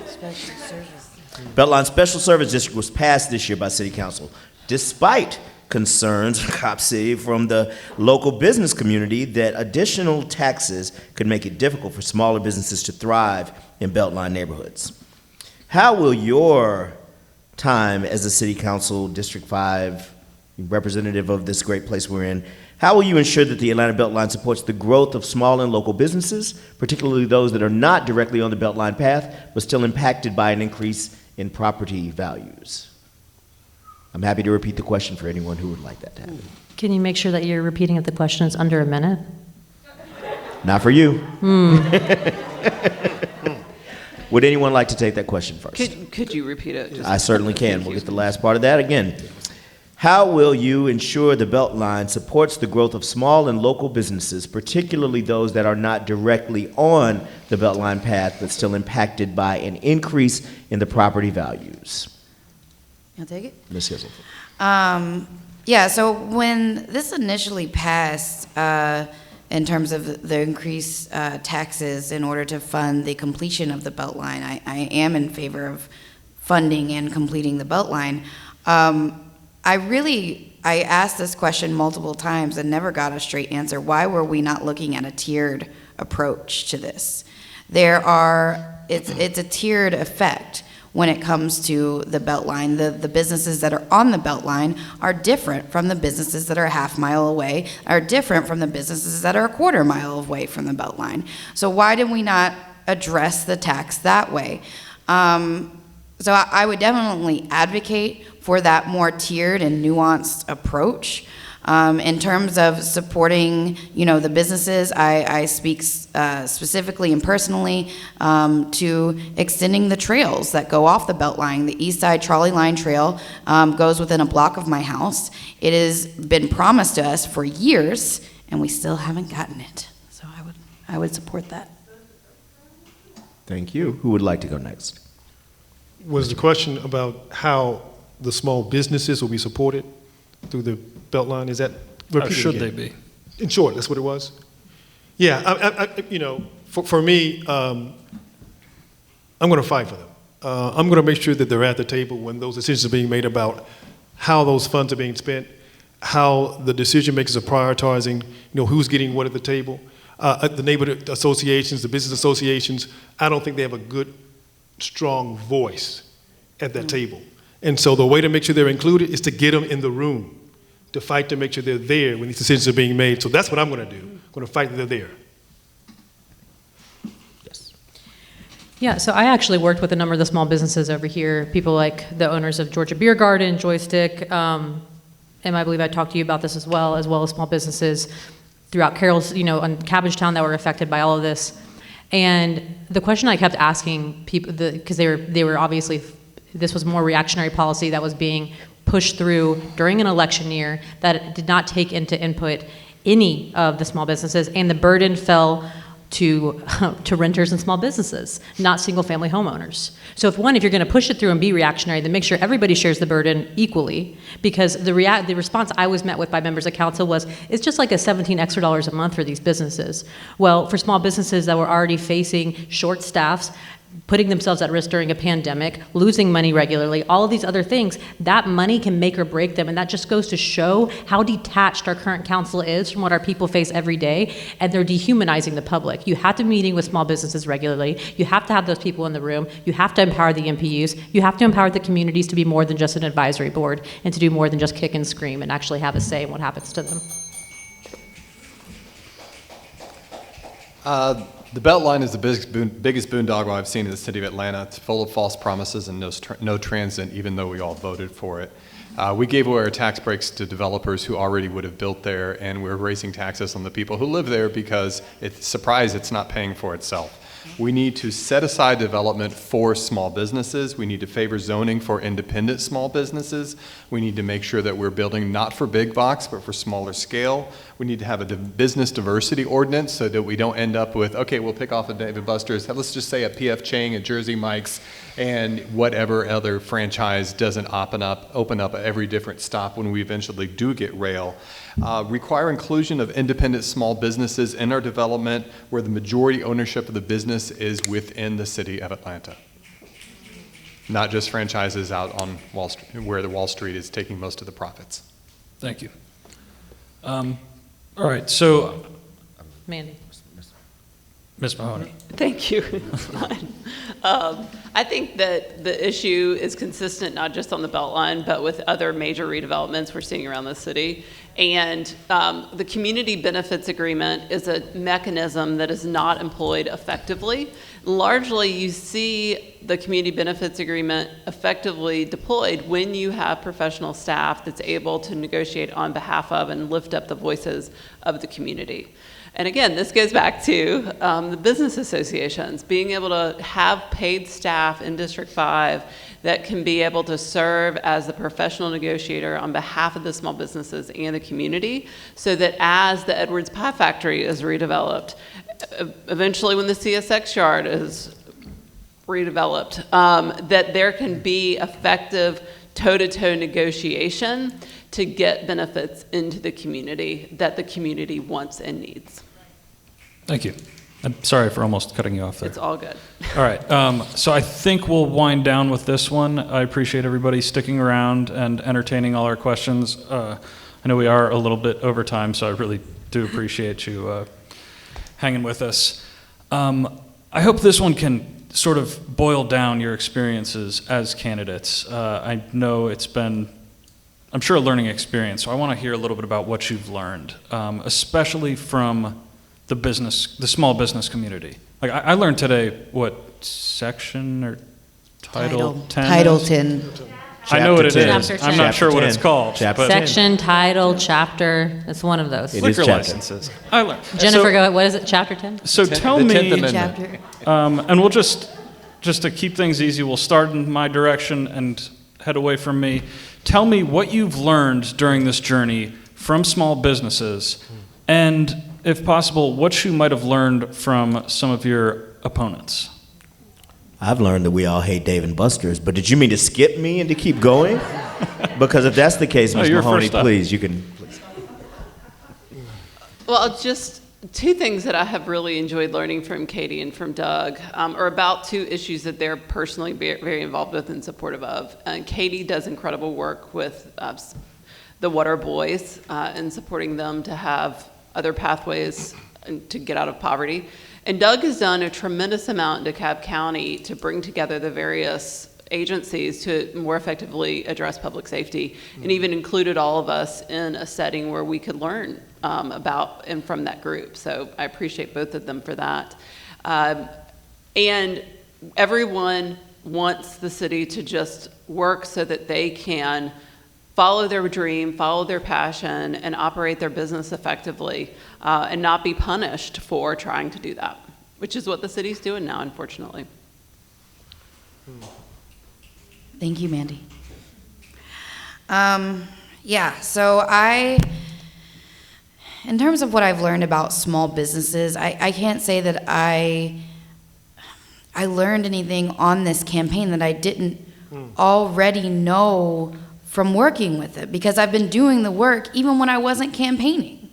Special service. Beltline Special Service District was passed this year by City Council, despite concerns, cops say, from the local business community that additional taxes could make it difficult for smaller businesses to thrive in Beltline neighborhoods. How will your time as a City Council District 5 representative of this great place we're in, how will you ensure that the Atlanta Beltline supports the growth of small and local businesses, particularly those that are not directly on the Beltline path, but still impacted by an increase in property values? I'm happy to repeat the question for anyone who would like that to happen. Can you make sure that you're repeating it? The question is under a minute? Not for you. Would anyone like to take that question first? Could you repeat it? I certainly can. We'll get the last part of that again. How will you ensure the Beltline supports the growth of small and local businesses, particularly those that are not directly on the Beltline path but still impacted by an increase in the property values? You'll take it? Ms. Hizzle. Yeah, so when this initially passed, in terms of the increased taxes in order to fund the completion of the Beltline, I am in favor of funding and completing the Beltline. I asked this question multiple times and never got a straight answer. Why were we not looking at a tiered approach to this? It's a tiered effect when it comes to the Beltline. The businesses that are on the Beltline are different from the businesses that are a half mile away, are different from the businesses that are a quarter mile away from the Beltline. So why did we not address the tax that way? So I would definitely advocate for that more tiered and nuanced approach. In terms of supporting, the businesses, I speak specifically and personally to extending the trails that go off the Beltline. The East Side Trolley Line Trail goes within a block of my house. It has been promised to us for years, and we still haven't gotten it. So I would support that. Thank you. Who would like to go next? Was the question about how the small businesses will be supported through the Beltline? Is that How should they be? In short, that's what it was. Yeah, for me, I'm going to fight for them. I'm going to make sure that they're at the table when those decisions are being made about how those funds are being spent, how the decision makers are prioritizing, who's getting what at the table. The neighborhood associations, the business associations, I don't think they have a good, strong voice at that table. And so the way to make sure they're included is to get them in the room, to fight to make sure they're there when these decisions are being made. So that's what I'm going to do. I'm going to fight that they're there. Yes. Yeah, so I actually worked with a number of the small businesses over here, people like the owners of Georgia Beer Garden, Joystick, and I believe I talked to you about this as well as small businesses throughout Carroll's, on Cabbagetown that were affected by all of this. And the question I kept asking people, because they were obviously, this was more reactionary policy that was being pushed through during an election year that did not take into input any of the small businesses, and the burden fell to renters and small businesses, not single-family homeowners. So if you're going to push it through and be reactionary, then make sure everybody shares the burden equally, because the response I was met with by members of council was, it's just like a $17 extra a month for these businesses. Well, for small businesses that were already facing short staffs, putting themselves at risk during a pandemic, losing money regularly, all of these other things, that money can make or break them. And that just goes to show how detached our current council is from what our people face every day. And they're dehumanizing the public. You have to be meeting with small businesses regularly. You have to have those people in the room. You have to empower the MPUs. You have to empower the communities to be more than just an advisory board and to do more than just kick and scream and actually have a say in what happens to them. The Beltline is the biggest boondoggle I've seen in the city of Atlanta. It's full of false promises and no transit, even though we all voted for it. We gave away our tax breaks to developers who already would have built there, and we're raising taxes on the people who live there because it's not paying for itself. We need to set aside development for small businesses. We need to favor zoning for independent small businesses. We need to make sure that we're building not for big box, but for smaller scale. We need to have a business diversity ordinance so that we don't end up with, okay, we'll pick off a David Buster's, let's just say a P.F. Chang, a Jersey Mike's, and whatever other franchise doesn't open up every different stop when we eventually do get rail. Require inclusion of independent small businesses in our development where the majority ownership of the business is within the city of Atlanta. Not just franchises out on Wall Street, where the Wall Street is taking most of the profits. Thank you. All right, so Mandy. Ms. Mahoney. Thank you. It's fine. I think that the issue is consistent not just on the Beltline, but with other major redevelopments we're seeing around the city. And the community benefits agreement is a mechanism that is not employed effectively. Largely, you see the community benefits agreement effectively deployed when you have professional staff that's able to negotiate on behalf of and lift up the voices of the community. And again, this goes back to the business associations, being able to have paid staff in District 5 that can be able to serve as the professional negotiator on behalf of the small businesses and the community, so that as the Edwards Pie Factory is redeveloped, eventually when the CSX yard is redeveloped, that there can be effective toe-to-toe negotiation to get benefits into the community that the community wants and needs. Thank you. I'm sorry for almost cutting you off there. It's all good. All right, so I think we'll wind down with this one. I appreciate everybody sticking around and entertaining all our questions. I know we are a little bit over time, so I really do appreciate you hanging with us. I hope this one can sort of boil down your experiences as candidates. I know it's been, I'm sure, a learning experience, so I want to hear a little bit about what you've learned, especially from the small business community. Like I learned today what section or title 10 Title is? 10. I know what it is. Chapter 10. I'm not sure what it's called. Chapter but 10. Section, title, chapter, it's one of those. It is liquor chapter. licenses. I learned. Jennifer, go ahead. What is it, chapter 10? So tell the me, 10th Amendment. Chapter. and we'll just to keep things easy, we'll start in my direction and head away from me. Tell me what you've learned during this journey from small businesses, and if possible, what you might have learned from some of your opponents. I've learned that we all hate Dave & Buster's, but did you mean to skip me and to keep going? Because if that's the case, No, Ms. you're Mahoney, first up. please, you can. Please. Well, just two things that I have really enjoyed learning from Katie and from Doug are about two issues that they're personally very involved with and supportive of. Katie does incredible work with the Water Boys and supporting them to have other pathways to get out of poverty. And Doug has done a tremendous amount in DeKalb County to bring together the various agencies to more effectively address public safety, and even included all of us in a setting where we could learn about and from that group. So I appreciate both of them for that. And everyone wants the city to just work so that they can follow their dream, follow their passion, and operate their business effectively, and not be punished for trying to do that, which is what the city's doing now, unfortunately. Thank you, Mandy. Yeah, so in terms of what I've learned about small businesses, I can't say that I learned anything on this campaign that I didn't already know from working with it, because I've been doing the work even when I wasn't campaigning.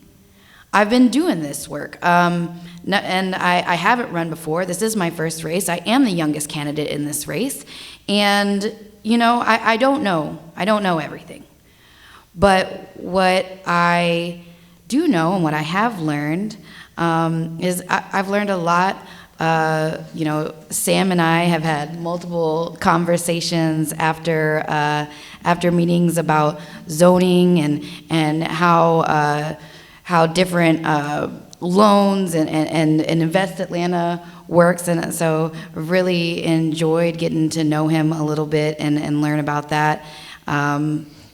I've been doing this work, and I haven't run before. This is my first race. I am the youngest candidate in this race, and you know, I don't know. I don't know everything, but what I do know and what I have learned is I've learned a lot. You know, Sam and I have had multiple conversations after meetings about zoning and how different loans and Invest Atlanta works, and so really enjoyed getting to know him a little bit and learn about that.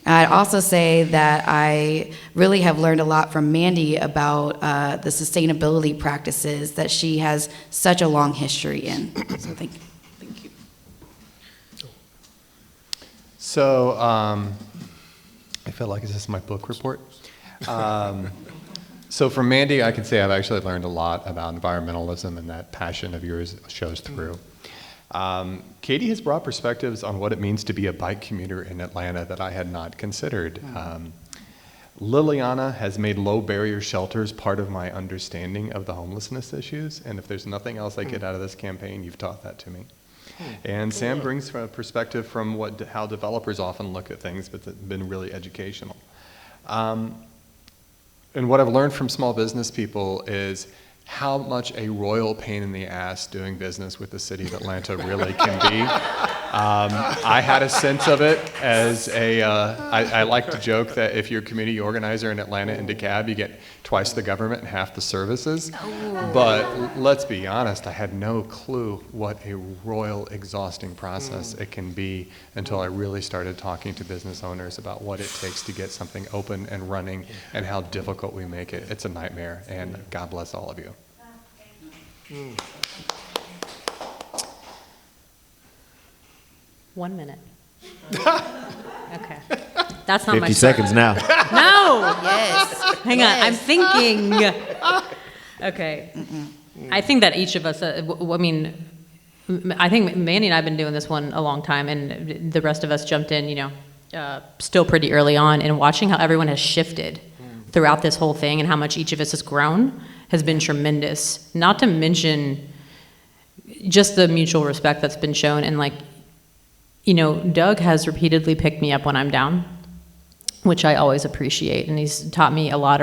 I'd also say that I really have learned a lot from Mandy about the sustainability practices that she has such a long history in. So thank you. Thank you. So I feel like this is my book report. So from Mandy, I can say I've actually learned a lot about environmentalism, and that passion of yours shows through. Katie has brought perspectives on what it means to be a bike commuter in Atlanta that I had not considered. Liliana has made low barrier shelters part of my understanding of the homelessness issues, and if there's nothing else I get out of this campaign, you've taught that to me. And Sam brings a perspective from how developers often look at things, but that's been really educational. And what I've learned from small business people is how much a royal pain in the ass doing business with the city of Atlanta really can be. I had a sense of it as I like to joke that if you're a community organizer in Atlanta and DeKalb, you get twice the government and half the services. But let's be honest, I had no clue what a royal, exhausting process it can be until I really started talking to business owners about what it takes to get something open and running and how difficult we make it. It's a nightmare, and God bless all of you. 1 minute. Okay. That's not my 50 seconds now. No! Yes. Hang on, I'm thinking. Okay. I think that each of us, I mean, I think Mandy and I have been doing this one a long time, and the rest of us jumped in, still pretty early on, and watching how everyone has shifted throughout this whole thing and how much each of us has grown has been tremendous. Not to mention just the mutual respect that's been shown, and Doug has repeatedly picked me up when I'm down, which I always appreciate, and he's taught me a lot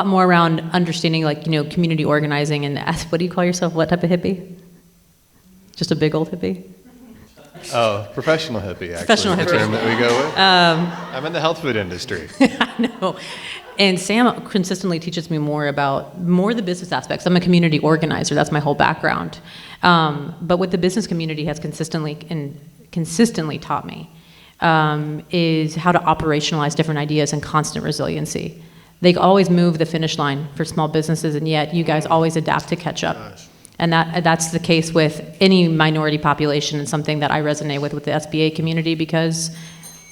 more around understanding, community organizing and what do you call yourself? What type of hippie? Just a big old hippie? Oh, professional hippie, actually. Professional hippie. The term that we go with. I'm in the health food industry. I know. And Sam consistently teaches me more the business aspects. I'm a community organizer. That's my whole background. But what the business community has consistently taught me is how to operationalize different ideas and constant resiliency. They always move the finish line for small businesses, and yet you guys always adapt to catch up. And that's the case with any minority population, and something that I resonate with the SBA community because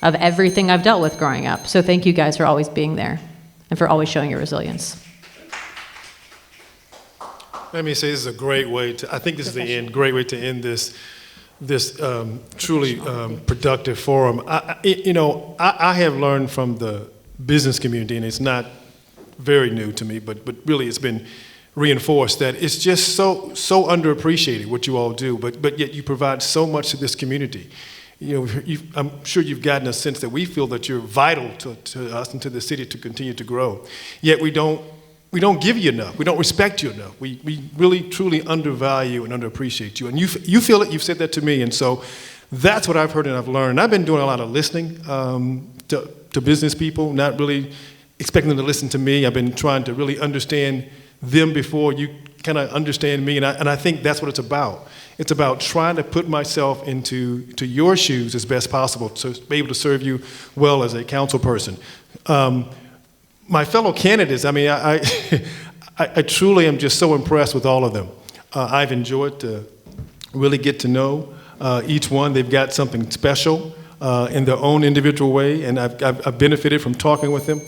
of everything I've dealt with growing up. So thank you guys for always being there and for always showing your resilience. Let me say this is a great way to, I think this is the end, great way to end this truly productive forum. I have learned from the business community, and it's not very new to me, but really it's been reinforced that it's just so underappreciated what you all do, but yet you provide so much to this community. I'm sure you've gotten a sense that we feel that you're vital to us and to the city to continue to grow. Yet we don't give you enough. We don't respect you enough. We really truly undervalue and underappreciate you. And you feel it. You've said that to me, and so that's what I've heard and I've learned. And I've been doing a lot of listening to business people, not really expecting them to listen to me. I've been trying to really understand them before you kind of understand me, and I think that's what it's about. It's about trying to put myself into your shoes as best possible to be able to serve you well as a council person. My fellow candidates, I mean, I truly am just so impressed with all of them. I've enjoyed to really get to know each one. They've got something special in their own individual way, and I've benefited from talking with them.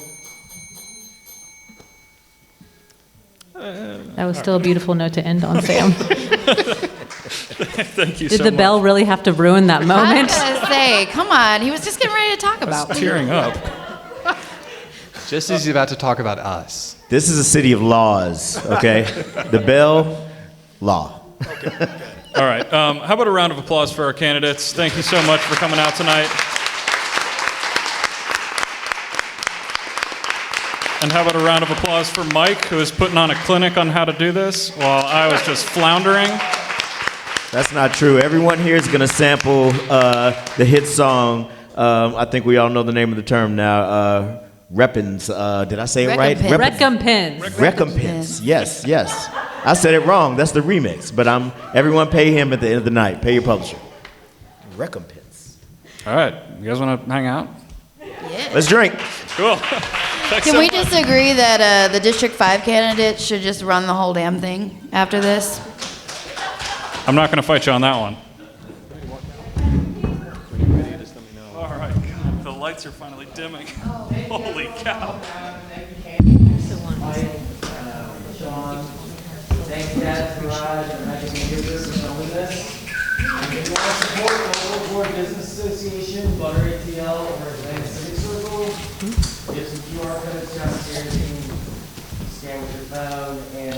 That was still a beautiful note to end on, Sam. Thank you so Did much. the bell really have to ruin that I moment? was gonna say, come on, he was just getting ready to talk about. Tearing up. Just as he's about to talk about us. This is a city of laws, okay? The bell, law. All right. How about a round of applause for our candidates? Thank you so much for coming out tonight. And how about a round of applause for Mike, who is putting on a clinic on how to do this while I was just floundering? That's not true. Everyone here is going to sample the hit song. I think we all know the name of the term now. Reppins. Did I say it right? Recompense. Recompense. Yes. I said it wrong. That's the remix. But everyone pay him at the end of the night. Pay your publisher. Recompense. All right. You guys want to hang out? Yeah. Let's drink. Cool. Can we just agree that the District 5 candidate should just run the whole damn thing after this? I'm not going to fight you on that one. All right. God, the lights are finally dimming. Holy cow. Sean, thanks Dad's Garage and Magic Neighbors for filming this. If you want to support the Local 4 Business Association, Butter.ATL, or Atlanta Civic Circle, there's some QR codes downstairs you can scan with your phone. And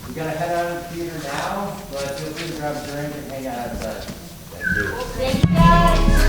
we got to head out of the theater now, but feel free to grab a drink and hang out outside. Thank you. Thank you, guys.